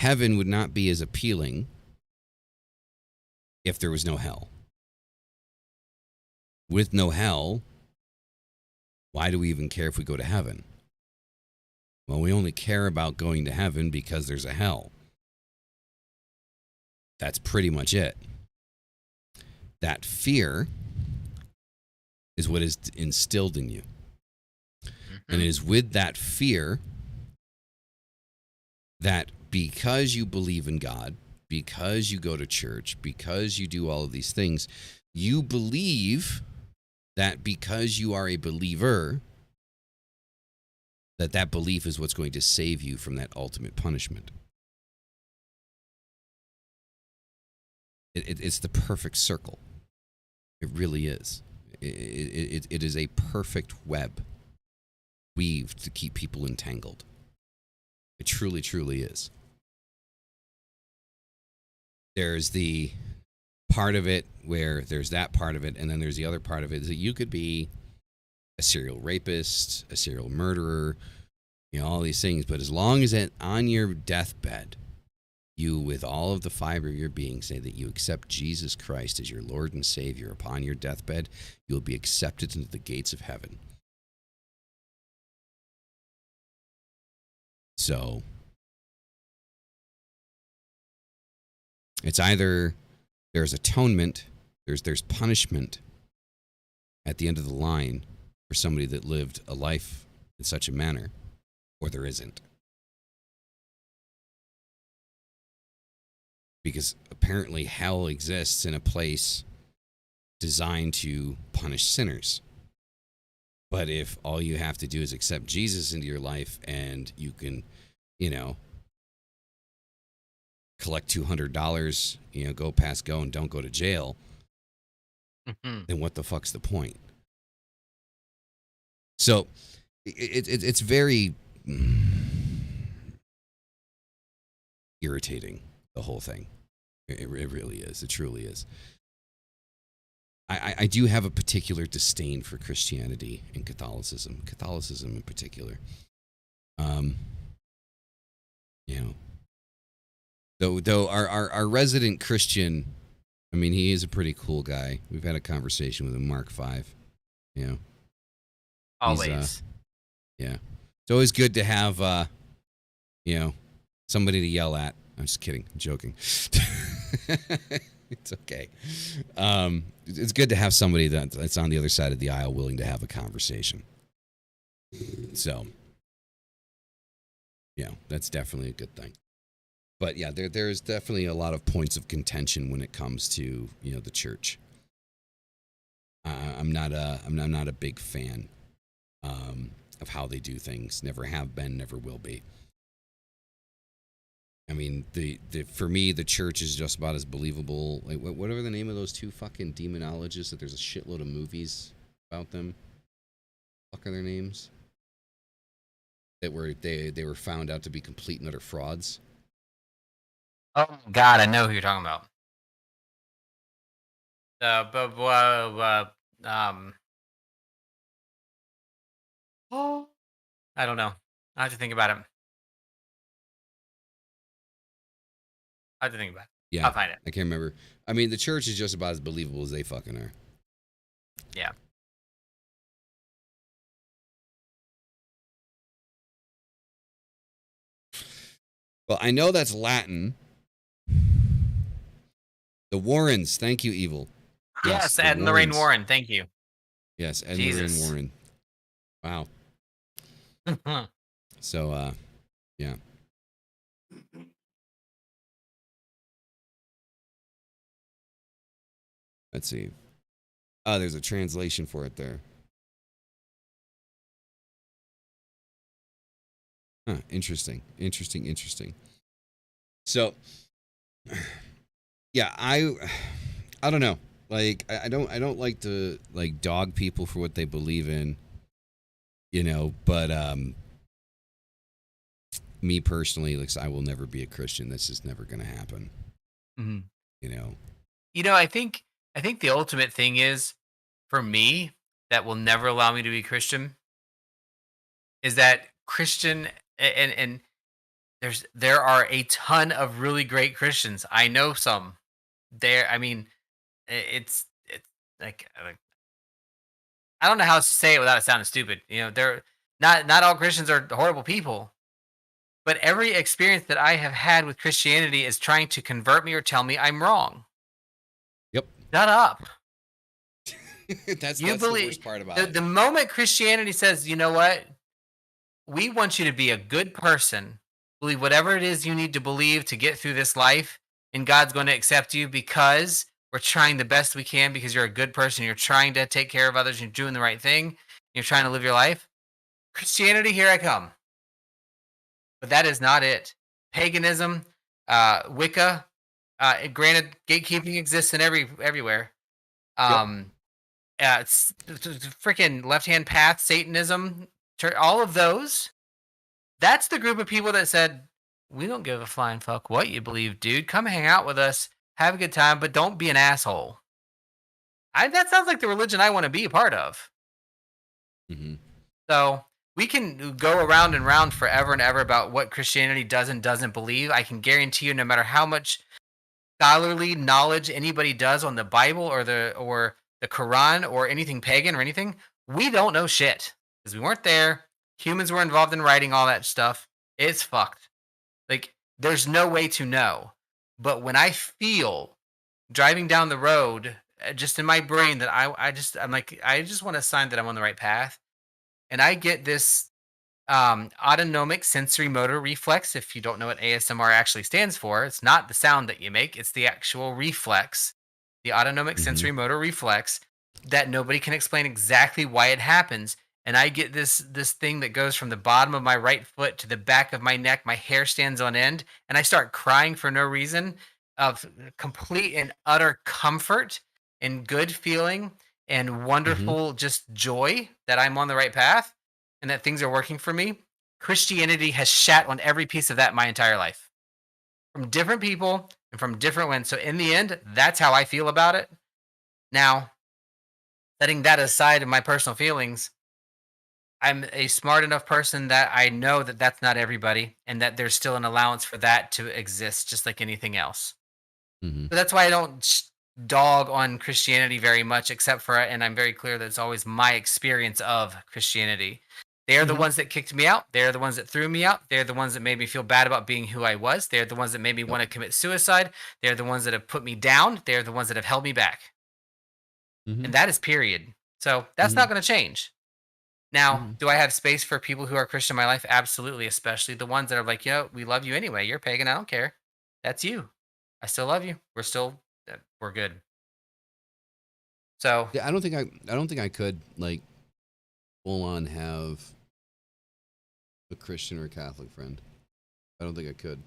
Heaven would not be as appealing if there was no hell. With no hell, why do we even care if we go to heaven? Well, we only care about going to heaven because there's a hell. That's pretty much it. That fear is what is instilled in you. And it is with that fear that because you believe in God, because you go to church, because you do all of these things, you believe that because you are a believer, that belief is what's going to save you from that ultimate punishment. It's the perfect circle. It really is. It is a perfect web weaved to keep people entangled. It truly, truly is. There's the part of it where there's that part of it, and then there's the other part of it is that you could be a serial rapist, a serial murderer, all these things. But as long as on your deathbed, you, with all of the fiber of your being, say that you accept Jesus Christ as your Lord and Savior upon your deathbed, you'll be accepted into the gates of heaven. So it's either there's atonement, there's punishment at the end of the line for somebody that lived a life in such a manner, or there isn't. Because apparently hell exists in a place designed to punish sinners. But if all you have to do is accept Jesus into your life and you can, collect $200, go past go and don't go to jail, then what the fuck's the point? So it's very irritating the whole thing. It really is. It truly is. I do have a particular disdain for Christianity and Catholicism in particular. You know, though our resident Christian, I mean, he is a pretty cool guy. We've had a conversation with him, Mark V. You know, Always. yeah. It's always good to have, you know, somebody to yell at. I'm just kidding. I'm joking. It's okay. It's good to have somebody that's on the other side of the aisle willing to have a conversation. So, yeah, that's definitely a good thing. But yeah, there's definitely a lot of points of contention when it comes to, you know, the church. I'm not a big fan of how they do things. Never have been, never will be. I mean, for me, the church is just about as believable. Like, whatever the name of those two fucking demonologists that there's a shitload of movies about them. Fuck are their names? That were they were found out to be complete and utter frauds. Oh God, I know who you're talking about. Oh, I don't know. I have to think about it. I have to think about it. Yeah, I'll find it. I can't remember. I mean, the church is just about as believable as they fucking are. Yeah. Well, I know that's Latin. The Warrens. Thank you, Evil. Yes, the Ed and Lorraine Warrens. Warren. Thank you. Yes, Ed and Jesus. Lorraine Warren. Wow. So, yeah. Let's see. Oh, there's a translation for it there. Huh, interesting. So, yeah, I don't know. Like, I don't like to like dog people for what they believe in, you know. But me personally, like, I will never be a Christian. That's just never going to happen. Mm-hmm. You know. You know, I think the ultimate thing is, for me, that will never allow me to be Christian, is that Christian and there are a ton of really great Christians. I know some. I mean, it's like I don't know how else to say it without it sounding stupid. You know, they're not all Christians are horrible people, but every experience that I have had with Christianity is trying to convert me or tell me I'm wrong. Yep. Shut up. that's You the believe worst part about it. the moment Christianity says, you know what, we want you to be a good person, believe whatever it is you need to believe to get through this life, and God's going to accept you because we're trying the best we can because you're a good person, you're trying to take care of others, you're doing the right thing, you're trying to live your life. Christianity, here I come. But that is not it. Paganism, Wicca, granted, gatekeeping exists in everywhere. It's freaking left-hand path, Satanism, all of those. That's the group of people that said, we don't give a flying fuck what you believe, dude. Come hang out with us, have a good time, but don't be an asshole. That sounds like the religion I want to be a part of. Mm-hmm. So we can go around and round forever and ever about what Christianity does and doesn't believe. I can guarantee you, no matter how much scholarly knowledge anybody does on the Bible or the Quran or anything pagan or anything, we don't know shit because we weren't there. Humans were involved in writing all that stuff. It's fucked. Like, there's no way to know. But when I feel driving down the road, just in my brain, that I'm like, I just want a sign that I'm on the right path. And I get this autonomic sensory motor reflex. If you don't know what ASMR actually stands for, it's not the sound that you make, it's the actual reflex, the autonomic sensory motor reflex, that nobody can explain exactly why it happens. And I get this thing that goes from the bottom of my right foot to the back of my neck. My hair stands on end, and I start crying for no reason, of complete and utter comfort and good feeling and wonderful just joy that I'm on the right path and that things are working for me. Christianity has shat on every piece of that my entire life. from different people and from different ones. So in the end, that's how I feel about it. Now, setting that aside in my personal feelings, I'm a smart enough person that I know that that's not everybody and that there's still an allowance for that to exist just like anything else. Mm-hmm. So that's why I don't dog on Christianity very much, except for, and I'm very clear that it's always my experience of Christianity. They're the Mhm. ones that kicked me out. They're the ones that threw me out. They're the ones that made me feel bad about being who I was. They're the ones that made me Yep. want to commit suicide. They're the ones that have put me down. They're the ones that have held me back. Mm-hmm. And that is period. So that's not going to change. Now, Mhm. do I have space for people who are Christian in my life? Absolutely, especially the ones that are like, we love you anyway. You're pagan. I don't care. That's you. I still love you. We're good. So Yeah, I don't think I could like full on have a Christian or a Catholic friend. I don't think I could.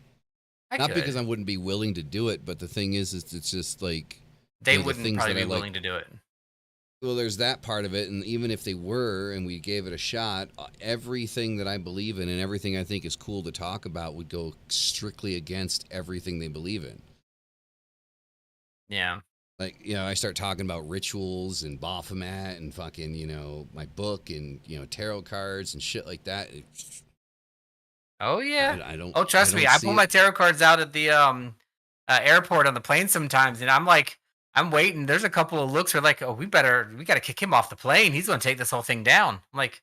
I Not could. because I wouldn't be willing to do it, but the thing is it's just like They the wouldn't things probably that be I like. willing to do it. Well, there's that part of it, and even if they were, and we gave it a shot, everything that I believe in and everything I think is cool to talk about would go strictly against everything they believe in. Yeah. Like, I start talking about rituals and Baphomet and fucking, my book and, tarot cards and shit like that. Oh yeah. I don't. Oh, trust me, I see pull it. my tarot cards out at the airport on the plane sometimes, and I'm waiting. There's a couple of looks where like, oh, we got to kick him off the plane. He's going to take this whole thing down. I'm like,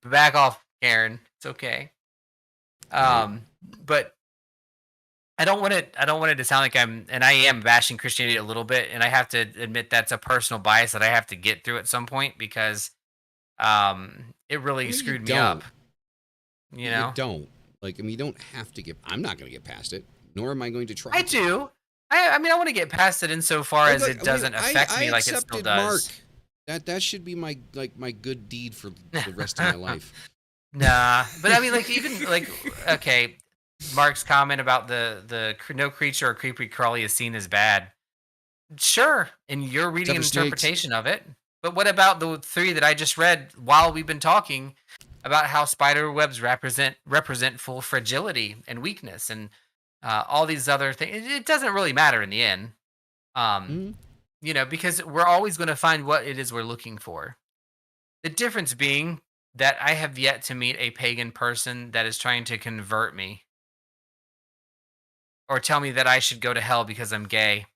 back off, Karen. It's okay. But I don't want it to sound like and I am bashing Christianity a little bit, and I have to admit that's a personal bias that I have to get through at some point because it really You screwed me don't. up. You don't. You don't have to get. I'm not going to get past it, nor am I going to try. I do. I mean, I want to get past it insofar as it doesn't affect me like it still does. Mark. That should be my good deed for the rest of my life. Nah, but I mean, even okay, Mark's comment about the no creature or creepy crawly is seen as bad. Sure, and you're reading an interpretation of it. But what about the 3 that I just read while we've been talking about how spider webs represent full fragility and weakness and all these other things? It doesn't really matter in the end, because we're always going to find what it is we're looking for. The difference being that I have yet to meet a pagan person that is trying to convert me or tell me that I should go to hell because I'm gay.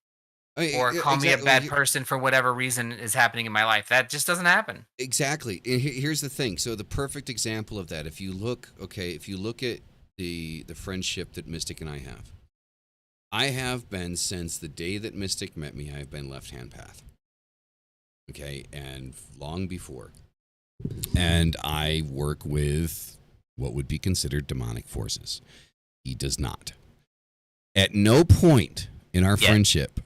Or call me a bad person for whatever reason is happening in my life. That just doesn't happen. Exactly. And here's the thing. So the perfect example of that, if you look at the friendship that Mystic and I have been since the day that Mystic met me, I've been left-hand path. Okay, and long before. And I work with what would be considered demonic forces. He does not. At no point in our friendship.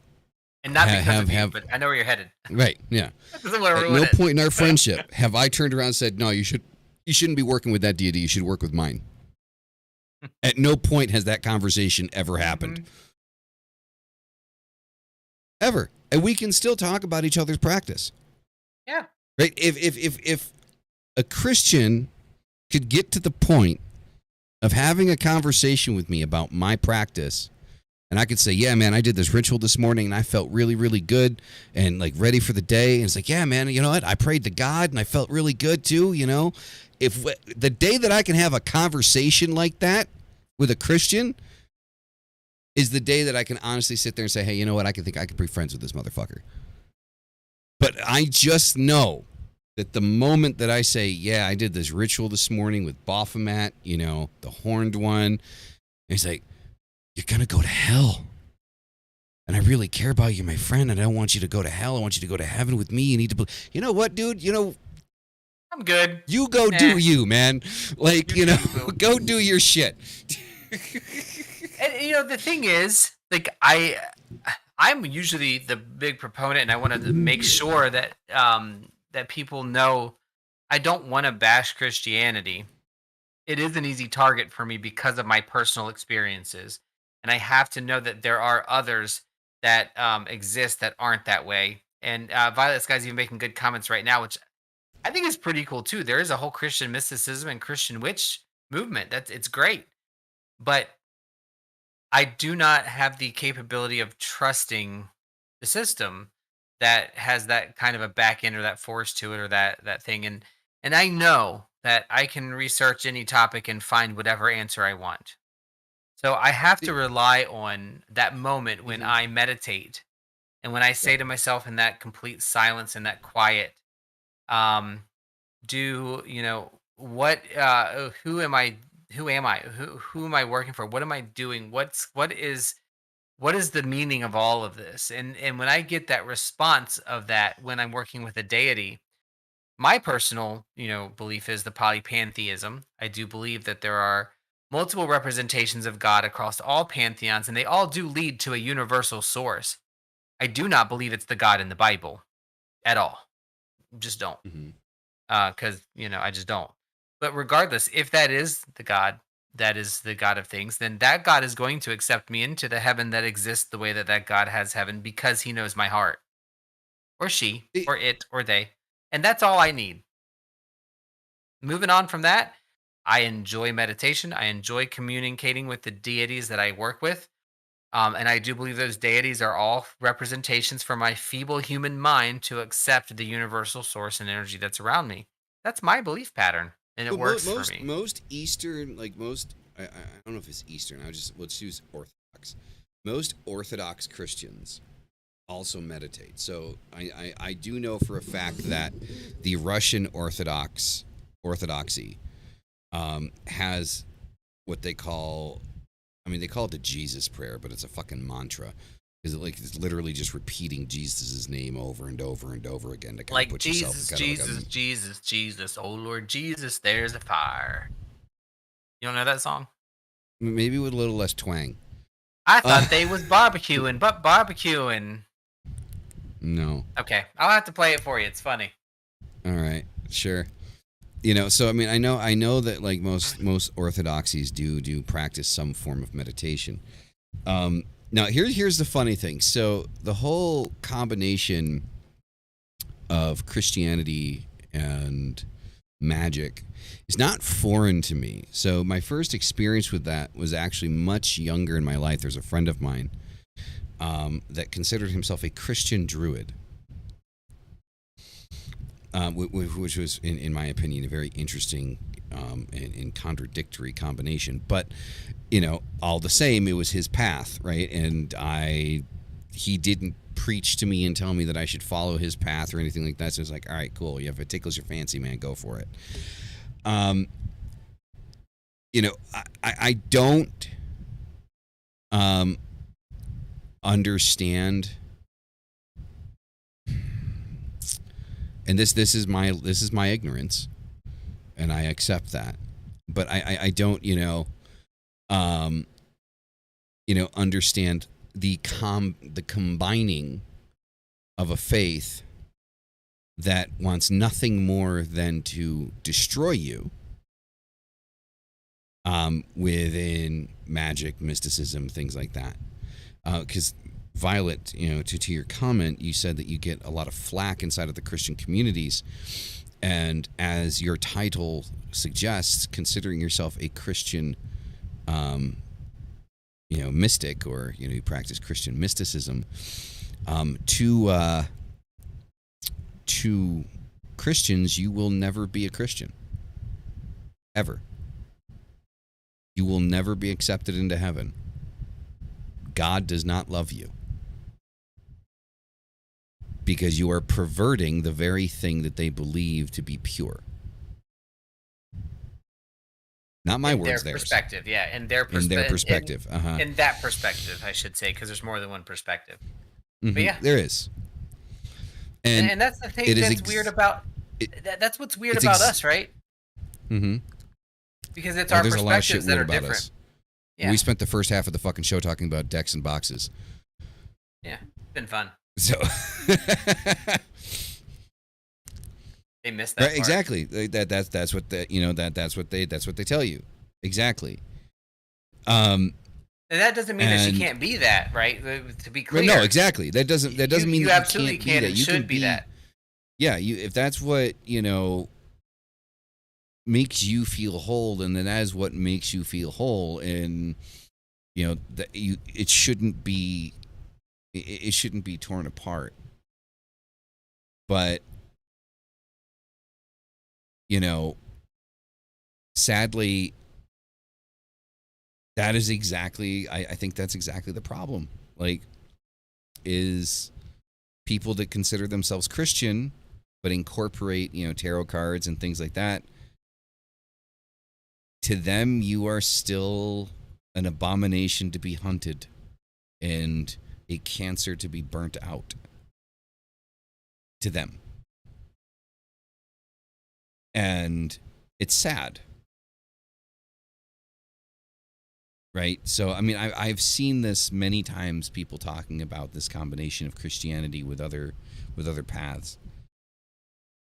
And not because of you, but I know where you're headed. Right, yeah. At no point in our friendship have I turned around and said, no, you shouldn't be working with that deity. You should work with mine. At no point has that conversation ever happened. Ever. And we can still talk about each other's practice. Yeah. Right? If a Christian could get to the point of having a conversation with me about my practice, and I could say, yeah, man, I did this ritual this morning and I felt really, really good and ready for the day. And it's like, yeah, man, you know what? I prayed to God and I felt really good too, If the day that I can have a conversation like that with a Christian is the day that I can honestly sit there and say, hey, you know what? I could be friends with this motherfucker. But I just know that the moment that I say, yeah, I did this ritual this morning with Baphomet, the horned one, and he's like, you're going to go to hell. And I really care about you, my friend, and I don't want you to go to hell. I want you to go to heaven with me. You need to, you know what, dude? I'm good. You go do you, man. Go do your shit. And, the thing is, I'm usually the big proponent, and I want to make sure that that people know I don't want to bash Christianity. It is an easy target for me because of my personal experiences. And I have to know that there are others that exist that aren't that way. And Violet's guy's even making good comments right now, which I think is pretty cool too. There is a whole Christian mysticism and Christian witch movement. It's great. but I do not have the capability of trusting the system that has that kind of a back end or that force to it or that thing. And I know that I can research any topic and find whatever answer I want. So I have to rely on that moment when Mhm. I meditate and when I say Yep. to myself in that complete silence and that quiet, um, do what who am I working for, what am I doing, what is the meaning of all of this, and when I get that response of that when I'm working with a deity, my personal belief is the polypantheism. I do believe that there are multiple representations of God across all pantheons, and they all do lead to a universal source. I do not believe it's the God in the Bible at all. Just don't. Mhm. Because I just don't. But regardless, if that is the God, that is the God of things, then that God is going to accept me into the heaven that exists the way that that God has heaven because he knows my heart, or she, The- or it, or they. And that's all I need. Moving on from that, I enjoy meditation. I enjoy communicating with the deities that I work with. And I do believe those deities are all representations for my feeble human mind to accept the universal source and energy that's around me. That's my belief pattern, and it But works for most me. most Eastern, like most, I don't know if it's Eastern. Let's use Orthodox. Most Orthodox Christians also meditate. So I do know for a fact that the Russian Orthodoxy has what they call, I mean, they call it the Jesus prayer, but it's a fucking mantra. Because it's literally just repeating Jesus' name over and over and over again to kind of Like put yourself Jesus, kind of like Jesus, Jesus, Jesus. Oh Lord Jesus, there's a fire. You don't know that song? maybe with a little less twang. I Uh, thought they was barbecuing, but barbecuing. no. Okay, I'll have to play it for you. It's funny. All right. Sure. So I mean, I know that like most orthodoxies do practice some form of meditation. Now here's the funny thing. So the whole combination of Christianity and magic is not foreign to me. So my first experience with that was actually much younger in my life. There's a friend of mine that considered himself a Christian druid. Which was, in my opinion, a very interesting and contradictory combination. But, all the same, it was his path, right? And he didn't preach to me and tell me that I should follow his path or anything like that. So it's like, all right, cool. Yeah, if it tickles your fancy, man, go for it. I don't understand. And this is my ignorance, and I accept that. But I don't understand the combining of a faith that wants nothing more than to destroy you within magic, mysticism, things like that. Because Violet, to your comment, you said that you get a lot of flack inside of the Christian communities. And as your title suggests, considering yourself a Christian, mystic, or, you practice Christian mysticism, to Christians, you will never be a Christian. Ever. You will never be accepted into heaven. God does not love you. Because you are perverting the very thing that they believe to be pure. Not my words, Their theirs. perspective, yeah, in their perspective. In that perspective, I should say, because there's more than one perspective. Mm-hmm. But yeah, there is. And that's the thing that's weird about. That's what's weird about us, right? Mm-hmm. Because it's our there's a lot of shit perspectives that weird are about different. us. Yeah. We spent the first half of the fucking show talking about decks and boxes. Yeah, it's been fun. So they missed that. Right, part. exactly. That's what that's what they tell you. Exactly. And that doesn't mean that she can't be that, right? To be clear. No, exactly. That doesn't mean you that absolutely you can't be that. You should can be that. Yeah, if that's what, makes you feel whole, and then that is what makes you feel whole. And that it shouldn't be torn apart. But sadly, that is exactly, I think that's exactly the problem. Like, is people that consider themselves Christian but incorporate tarot cards and things like that, to them you are still an abomination to be hunted and a cancer to be burnt out, to them. And it's sad, right? So I mean, I've seen this many times, people talking about this combination of Christianity with other paths,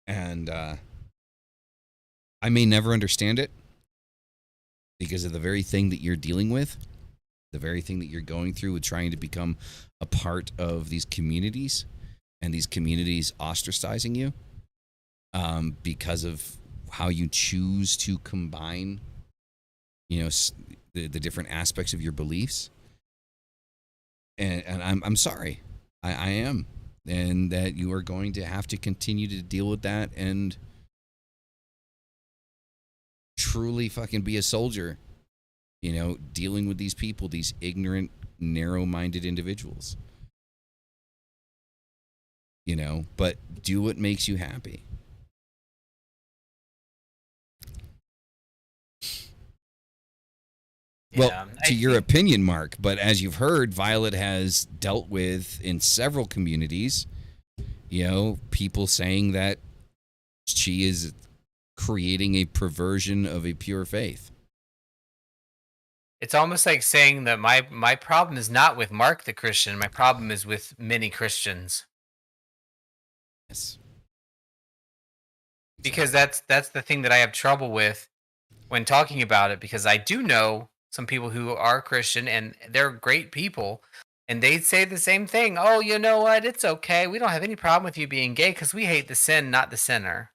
and I may never understand it, because of the very thing that you're dealing with, the very thing that you're going through with trying to become a part of these communities, and these communities ostracizing you because of how you choose to combine, the different aspects of your beliefs. And I'm sorry, I am, and that you are going to have to continue to deal with that and truly fucking be a soldier, dealing with these people, these ignorant, narrow-minded individuals. But do what makes you happy. Well, to your opinion, Mark, but as you've heard, Violet has dealt with, in several communities, people saying that she is creating a perversion of a pure faith. It's almost like saying that my problem is not with Mark the Christian. My problem is with many Christians. Yes. Because that's the thing that I have trouble with when talking about it, because I do know some people who are Christian and they're great people, and they'd say the same thing. Oh, you know what? It's okay. We don't have any problem with you being gay because we hate the sin, not the sinner.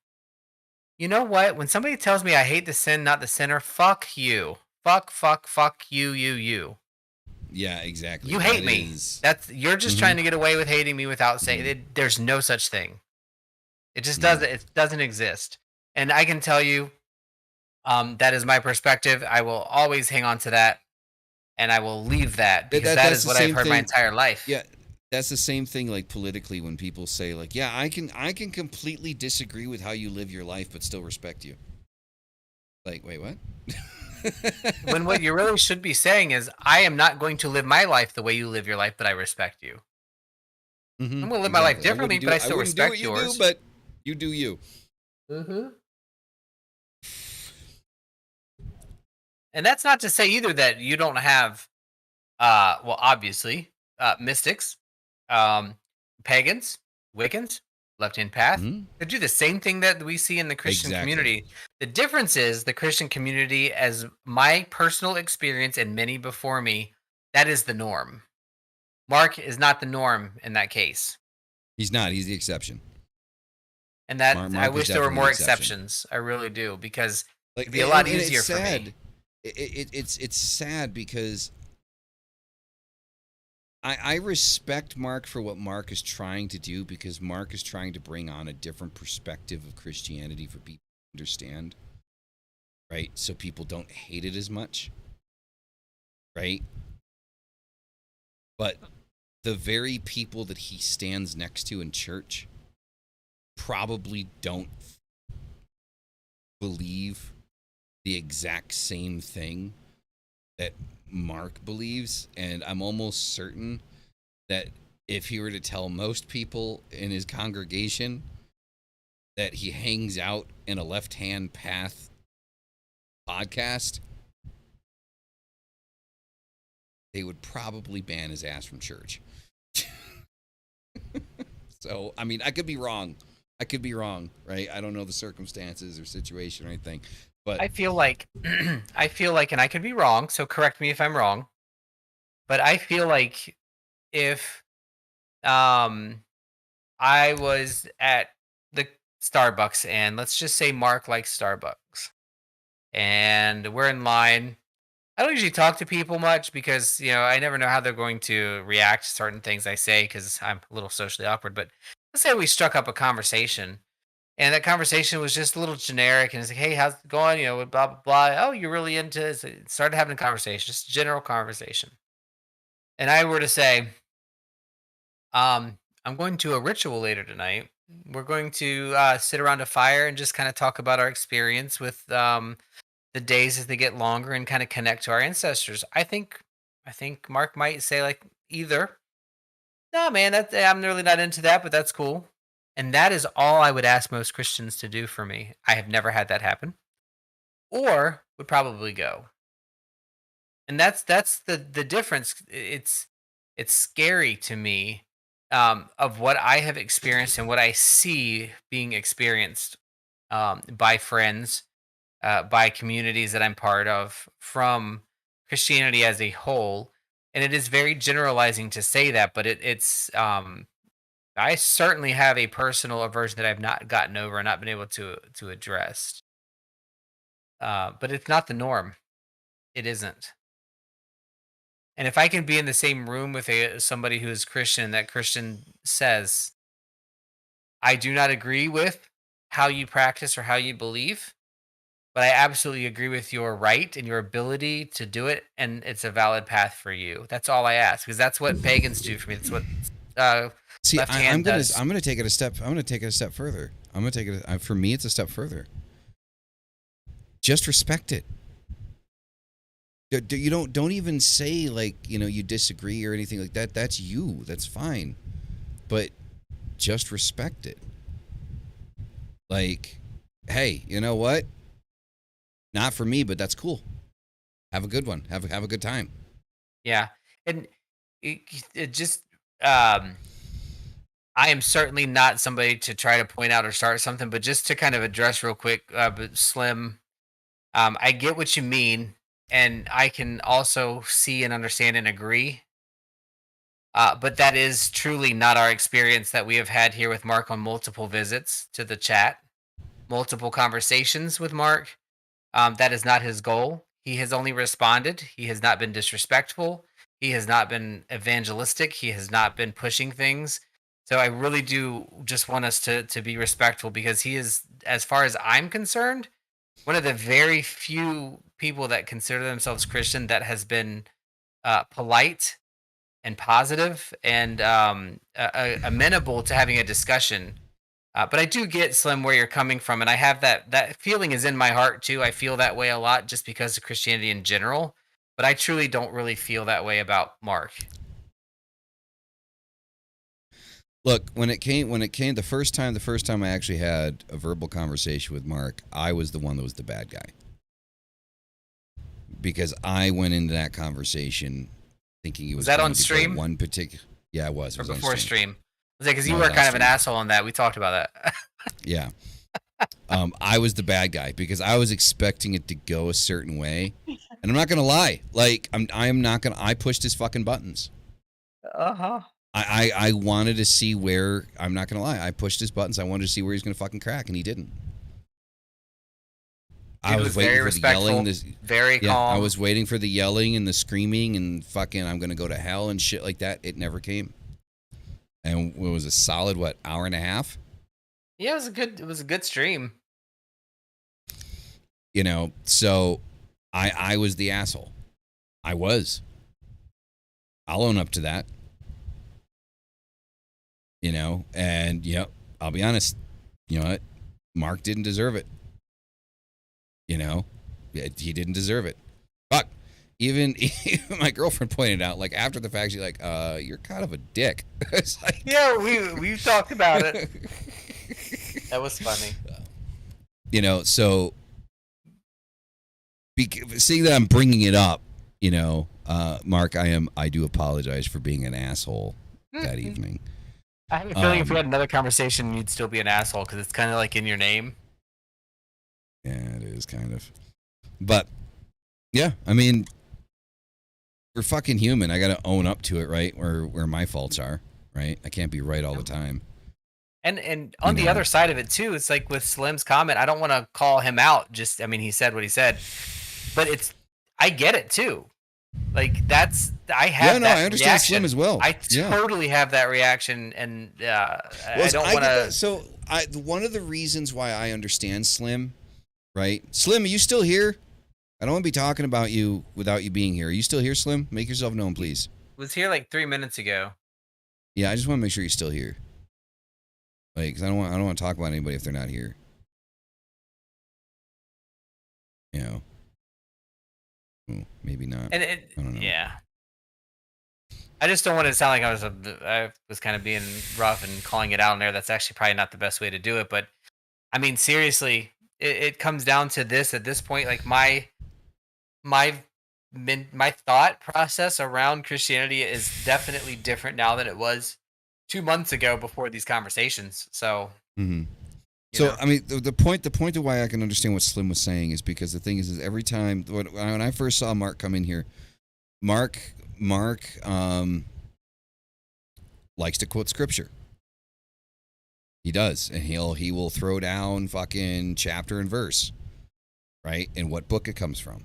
You know what? When somebody tells me I hate the sin, not the sinner, fuck you. Fuck you. Yeah, exactly. You hate me. You're just trying to get away with hating me without saying it. There's no such thing. It just doesn't. It doesn't exist. And I can tell you, that is my perspective. I will always hang on to that, and I will leave that, because that is what I've heard my entire life. Yeah, that's the same thing. Like, politically, when people say, like, "Yeah, I can completely disagree with how you live your life, but still respect you." Like, wait, what? When what you really should be saying is, I am not going to live my life the way you live your life, but I respect you. I'm going to live my life differently, but I still respect yours. You do, but you do you. And that's not to say either that you don't have, well, obviously, mystics, pagans, Wiccans, left-hand path. They do the same thing that we see in the Christian community. The difference is the Christian community, as my personal experience and many before me, that is the norm. Mark is not the norm in that case. He's not. He's the exception. And that I wish there were more exceptions. I really do, because it'd be a lot easier for me. It's sad because I respect Mark for what Mark is trying to do, because Mark is trying to bring on a different perspective of Christianity for people to understand, right? So people don't hate it as much, right? But the very people that he stands next to in church probably don't believe the exact same thing that Mark believes. And I'm almost certain that if he were to tell most people in his congregation that he hangs out in a left-hand path podcast, they would probably ban his ass from church. So, I mean, I could be wrong, right? I don't know the circumstances or situation or anything, but I feel like, and I could be wrong, so correct me if I'm wrong, but I feel like if I was at the Starbucks, and let's just say Mark likes Starbucks, and we're in line. I don't usually talk to people much because, I never know how they're going to react to certain things I say because I'm a little socially awkward. But let's say we struck up a conversation and that conversation was just a little generic and it's like, hey, how's it going? Blah, blah, blah. Oh, you're really into it. So started having a conversation, just general conversation. And I were to say, I'm going to a ritual later tonight. We're going to sit around a fire and just kind of talk about our experience with the days as they get longer and kind of connect to our ancestors. I think Mark might say like either, no man, I'm really not into that, but that's cool. And that is all I would ask most Christians to do for me. I have never had that happen. Or would probably go. And that's the difference. It's scary to me, of what I have experienced and what I see being experienced, by friends, by communities that I'm part of from Christianity as a whole. And it is very generalizing to say that, but I certainly have a personal aversion that I've not gotten over and not been able to address. But it's not the norm. It isn't. And if I can be in the same room with somebody who is Christian, that Christian says, I do not agree with how you practice or how you believe, but I absolutely agree with your right and your ability to do it, and it's a valid path for you. That's all I ask, because that's what pagans do for me. That's what uh, See, left I'm hand gonna does. I'm gonna take it a step. I'm gonna take it a step further. I'm gonna take it. For me, it's a step further. Just respect it. You don't even say like you disagree or anything like that. That's you. That's fine. But just respect it. Like, hey, you know what? Not for me, but that's cool. Have a good one. Have a good time. Yeah, and it just um, I am certainly not somebody to try to point out or start something, but just to kind of address real quick, but Slim, I get what you mean, and I can also see and understand and agree. But that is truly not our experience that we have had here with Mark on multiple visits to the chat, multiple conversations with Mark. That is not his goal. He has only responded. He has not been disrespectful. He has not been evangelistic. He has not been pushing things. So I really do just want us to be respectful because he is, as far as I'm concerned, one of the very few people that consider themselves Christian that has been polite and positive and amenable to having a discussion. But I do get Slim where you're coming from, and I have that feeling is in my heart too. I feel that way a lot just because of Christianity in general, but I truly don't really feel that way about Mark. Look, when it came the first time I actually had a verbal conversation with Mark, I was the one that was the bad guy. Because I went into that conversation thinking it was that going on to go stream? one particular. Yeah, it was. It Or was on before stream. stream? I was like, because you No, it were was on kind of an stream. asshole on that. We talked about that. Yeah. I was the bad guy because I was expecting it to go a certain way, and I'm not gonna lie. Like I'm not gonna. I pushed his fucking buttons. Uh-huh. I wanted to see where. I'm not gonna lie. I pushed his buttons. I wanted to see where he's gonna fucking crack, and he didn't. I Dude was was waiting very for the respectful, yelling. very Yeah, calm. I was waiting for the yelling and the screaming and fucking I'm gonna go to hell and shit like that. It never came. And it was a solid hour and a half. Yeah, it was a good stream. So I was the asshole. I was. I'll own up to that. And I'll be honest. You know what? Mark didn't deserve it. He didn't deserve it. Fuck. Even my girlfriend pointed out, like after the fact, she's like, "You're kind of a dick." It's like, Yeah, we've talked about it. That was funny. So seeing that I'm bringing it up, Mark, I do apologize for being an asshole that evening. I have a feeling if we had another conversation, you'd still be an asshole because it's kind of like in your name. Yeah, it is kind of. But yeah, I mean, we're fucking human. I got to own up to it, right? Where my faults are, right? I can't be right all the time. And on the other side of it too, it's like with Slim's comment, I don't want to call him out. Just, I mean, he said what he said, but I get it too. Like I have that I understand reaction. Slim as well. I totally have that reaction, and I don't want to. So one of the reasons why I understand Slim, right? Slim, are you still here? I don't want to be talking about you without you being here. Are you still here, Slim? Make yourself known, please. Was here like 3 minutes ago. Yeah, I just want to make sure you're still here. Like, 'cause I don't want to talk about anybody if they're not here. You know. Maybe not. And I don't know. Yeah. I just don't want it to sound like I was kind of being rough and calling it out in there. That's actually probably not the best way to do it. But I mean, seriously, it comes down to this at this point. Like my thought process around Christianity is definitely different now than it was 2 months ago before these conversations. So, So, I mean, the point of why I can understand what Slim was saying is because the thing is every time when I first saw Mark come in here, Mark likes to quote scripture. He does, and he will throw down fucking chapter and verse, right, and what book it comes from.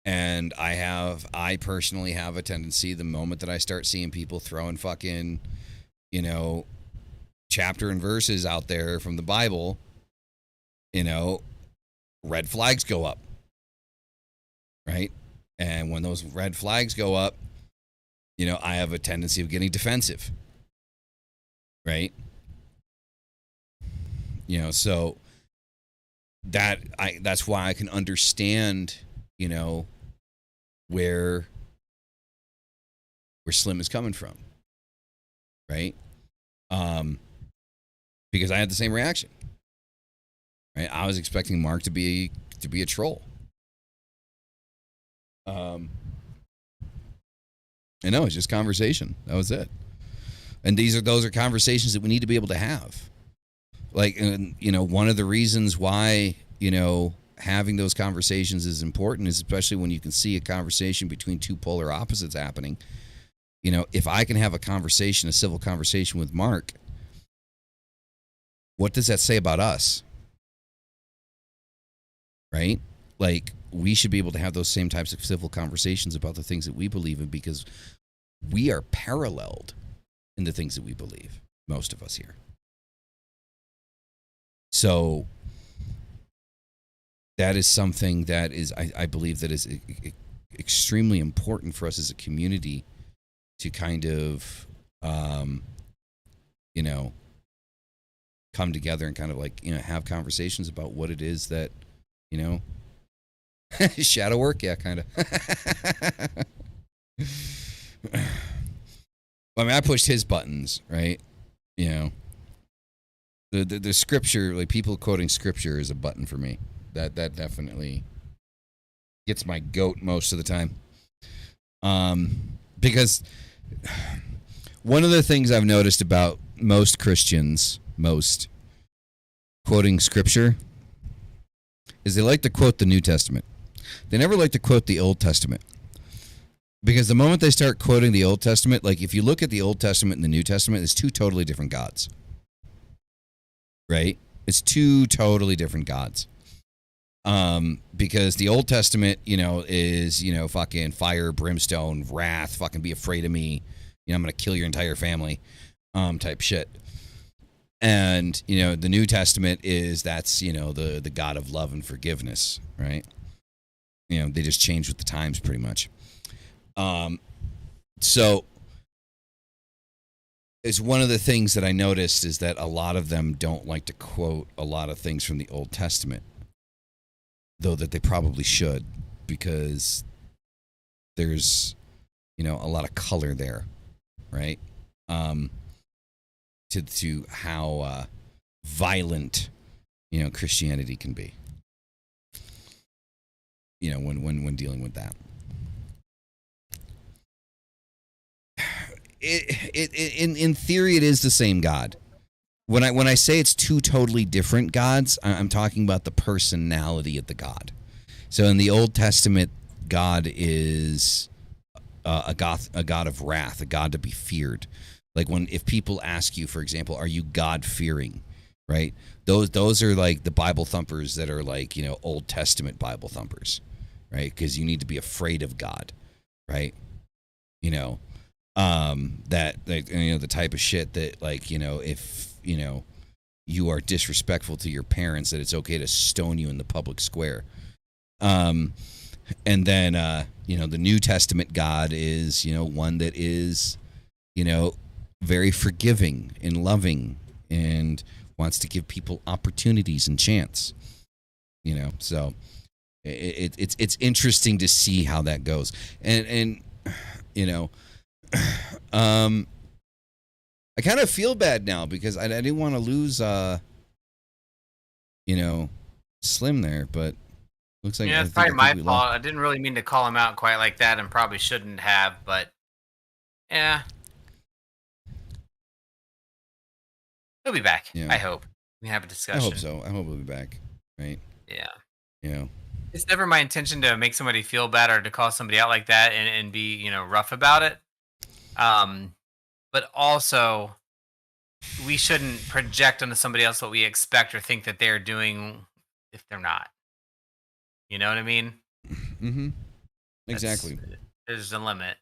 And I personally have a tendency, the moment that I start seeing people throwing fucking, chapter and verses out there from the Bible, red flags go up, right? And when those red flags go up, I have a tendency of getting defensive, right? So that's why I can understand, where Slim is coming from, right? Because I had the same reaction, right? I was expecting Mark to be a troll. I know, it's just conversation. That was it. And those are conversations that we need to be able to have. Like, one of the reasons why, having those conversations is important is especially when you can see a conversation between two polar opposites happening. If I can have a civil conversation with Mark, what does that say about us? Right? Like, we should be able to have those same types of civil conversations about the things that we believe in because we are paralleled in the things that we believe, most of us here. So that is something that is, I believe, that is extremely important for us as a community to kind of, come together and kind of like, have conversations about what it is that, shadow work. Yeah, kind of. I mean, I pushed his buttons, right? The scripture, like people quoting scripture is a button for me. That definitely gets my goat most of the time. Because one of the things I've noticed about most Christians, quoting scripture, is they like to quote the New Testament. They never like to quote the Old Testament. Because the moment they start quoting the Old Testament, like if you look at the Old Testament and the New Testament, it's two totally different gods. Right? It's two totally different gods. Because the Old Testament, is, fucking fire, brimstone, wrath, fucking be afraid of me, I'm going to kill your entire family, type shit. And, the New Testament that's, the God of love and forgiveness, right? They just change with the times pretty much. So it's one of the things that I noticed is that a lot of them don't like to quote a lot of things from the Old Testament, though that they probably should, because there's, a lot of color there, right? To how violent, Christianity can be, when dealing with that. In theory, it is the same God. When I say it's two totally different gods, I'm talking about the personality of the God. So in the Old Testament, God is a God of wrath, a God to be feared. Like if people ask you, for example, are you God fearing? Right? Those are like the Bible thumpers that are like, Old Testament Bible thumpers, right? Because you need to be afraid of God, right? That like, the type of shit that like, if you are disrespectful to your parents, that it's okay to stone you in the public square. And then the New Testament God is, one that is, very forgiving and loving and wants to give people opportunities and chance. So it's interesting to see how that goes. And I kind of feel bad now because I didn't want to lose Slim there, but looks like It's probably my fault. I didn't really mean to call him out quite like that, and probably shouldn't have. But yeah, he'll be back. Yeah. I hope we have a discussion. I hope so. I hope he'll be back. Right. Yeah. It's never my intention to make somebody feel bad or to call somebody out like that and be rough about it. But also, we shouldn't project onto somebody else what we expect or think that they're doing if they're not. You know what I mean? Mm-hmm. Exactly. There's a limit.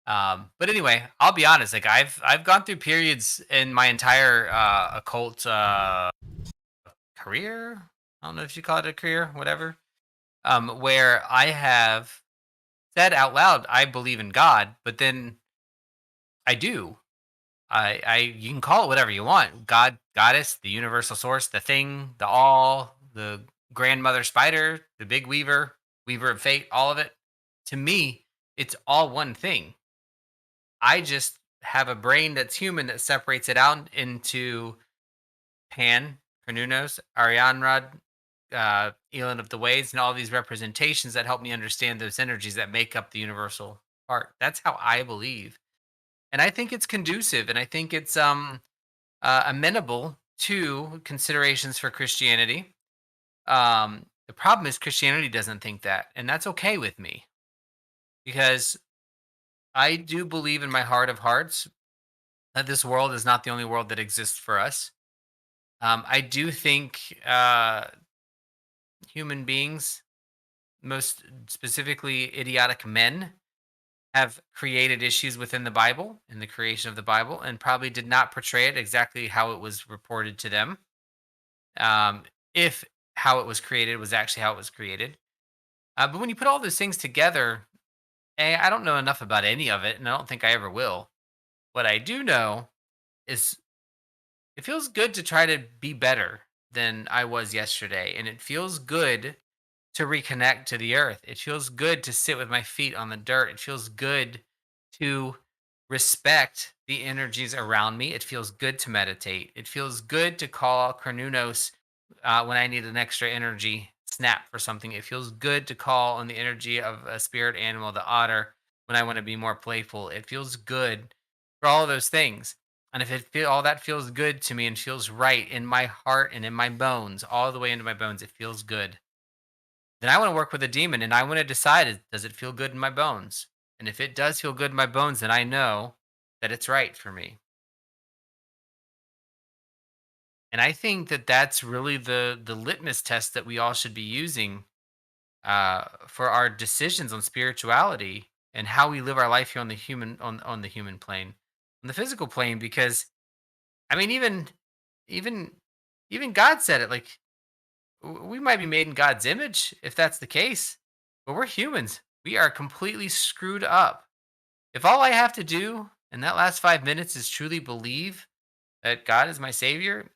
But anyway, I'll be honest. Like I've gone through periods in my entire occult career. I don't know if you call it a career, whatever. Where I have said out loud, I believe in God, but then I do. You can call it whatever you want. God, goddess, the universal source, the thing, the all, the grandmother spider, the big weaver, weaver of fate, all of it. To me, it's all one thing. I just have a brain that's human that separates it out into Pan, Carnunos, Arianrod, Elon of the Ways, and all these representations that help me understand those energies that make up the universal part. That's how I believe. And I think it's conducive, and I think it's amenable to considerations for Christianity. The problem is Christianity doesn't think that, and that's okay with me because I do believe in my heart of hearts that this world is not the only world that exists for us. I do think human beings, most specifically idiotic men, have created issues within the Bible, in the creation of the Bible, and probably did not portray it exactly how it was reported to them. If how it was created was actually how it was created. But when you put all those things together, I don't know enough about any of it, and I don't think I ever will. What I do know is it feels good to try to be better than I was yesterday, and it feels good to reconnect to the earth. It feels good to sit with my feet on the dirt. It feels good to respect the energies around me. It feels good to meditate. It feels good to call Carnunos when I need an extra energy snap for something. It feels good to call on the energy of a spirit animal, the otter, when I want to be more playful. It feels good for all of those things. And if all that feels good to me and feels right in my heart and in my bones, all the way into my bones, it feels good. Then I want to work with a demon and I want to decide, does it feel good in my bones? And if it does feel good in my bones, then I know that it's right for me. And I think that that's really the litmus test that we all should be using for our decisions on spirituality and how we live our life here on the on the human plane, on the physical plane. Because I mean, even even God said it. Like we might be made in God's image if that's the case, but we're humans. We are completely screwed up. If all I have to do in that last 5 minutes is truly believe that God is my savior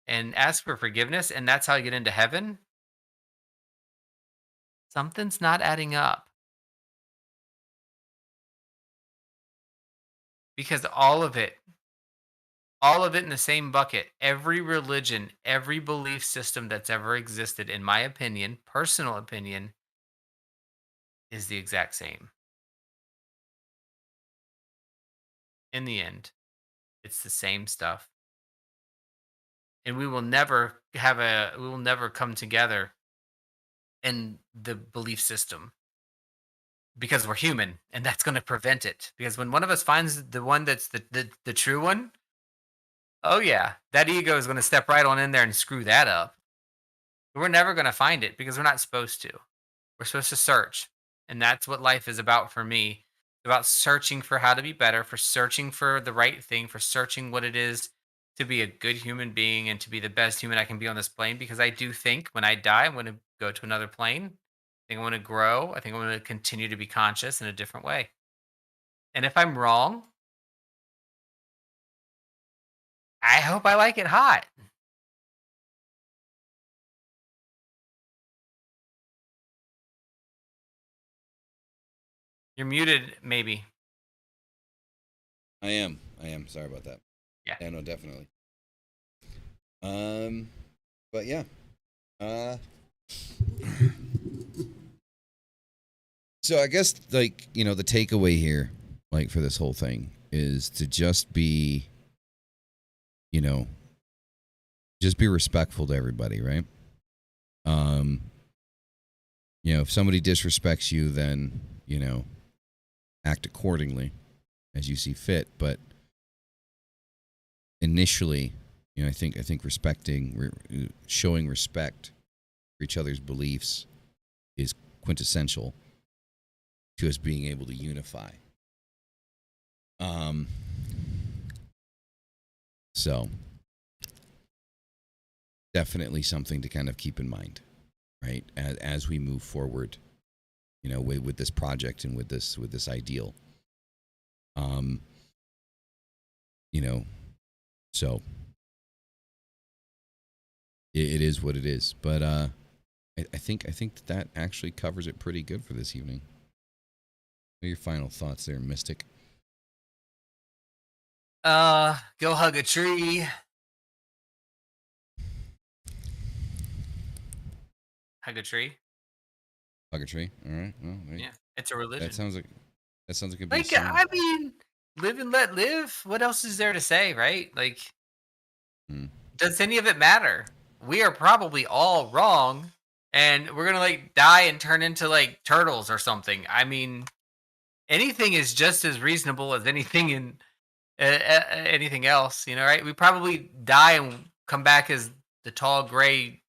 and ask for forgiveness, and that's how I get into heaven, something's not adding up. Because all of it in the same bucket, every religion, every belief system that's ever existed, in my opinion, personal opinion, is the exact same. In the end, it's the same stuff. And we will never come together in the belief system because we're human, and that's going to prevent it. Because when one of us finds the one that's the true one, oh yeah, that ego is going to step right on in there and screw that up. We're never going to find it because we're not supposed to. We're supposed to search. And that's what life is about for me. It's about searching for how to be better, for searching for the right thing, for searching what it is to be a good human being and to be the best human I can be on this plane. Because I do think when I die, I'm going to go to another plane. I think I'm going to grow. I think I'm going to continue to be conscious in a different way. And if I'm wrong, I hope I like it hot. You're muted, maybe. I am. Sorry about that. Yeah. Yeah, no, definitely. But yeah. So I guess, like, you know, the takeaway here, like, for this whole thing is to just be, you know, just be respectful to everybody, right? You know, if somebody disrespects you, then, you know, act accordingly as you see fit. But initially, you know, I think showing respect for each other's beliefs is quintessential to us being able to unify. So definitely something to kind of keep in mind, right? As we move forward, you know, with this project and with this ideal. You know, so it is what it is. But I think that actually covers it pretty good for this evening. What are your final thoughts there, Mystic? Go hug a tree. Hug a tree. Hug a tree. All right. Well, Yeah, it's a religion. that sounds like it'd be Like, a I mean, live and let live. What else is there to say, right? Like, does any of it matter? We are probably all wrong, and we're gonna like die and turn into like turtles or something. I mean, anything is just as reasonable as anything in anything else, you know, right? We probably die and come back as the tall gray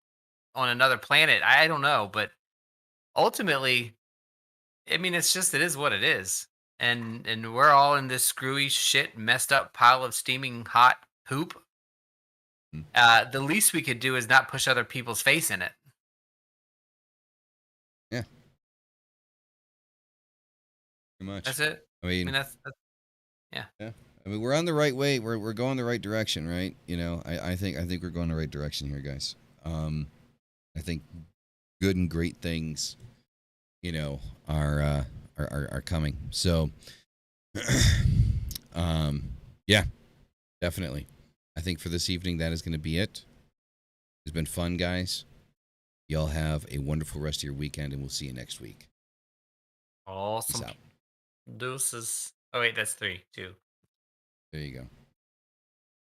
on another planet. I don't know, but ultimately, I mean, it's just it is what it is, and we're all in this screwy shit, messed up pile of steaming hot poop. The least we could do is not push other people's face in it. Yeah. Pretty much. That's it. I mean, that's yeah. Yeah. I mean, we're on the right way. We're going the right direction, right? You know, I think we're going the right direction here, guys. I think good and great things, you know, are coming. So, yeah, definitely. I think for this evening, that is going to be it. It's been fun, guys. Y'all have a wonderful rest of your weekend, and we'll see you next week. Awesome. Peace out. Deuces. Oh wait, that's 3, 2. There you go.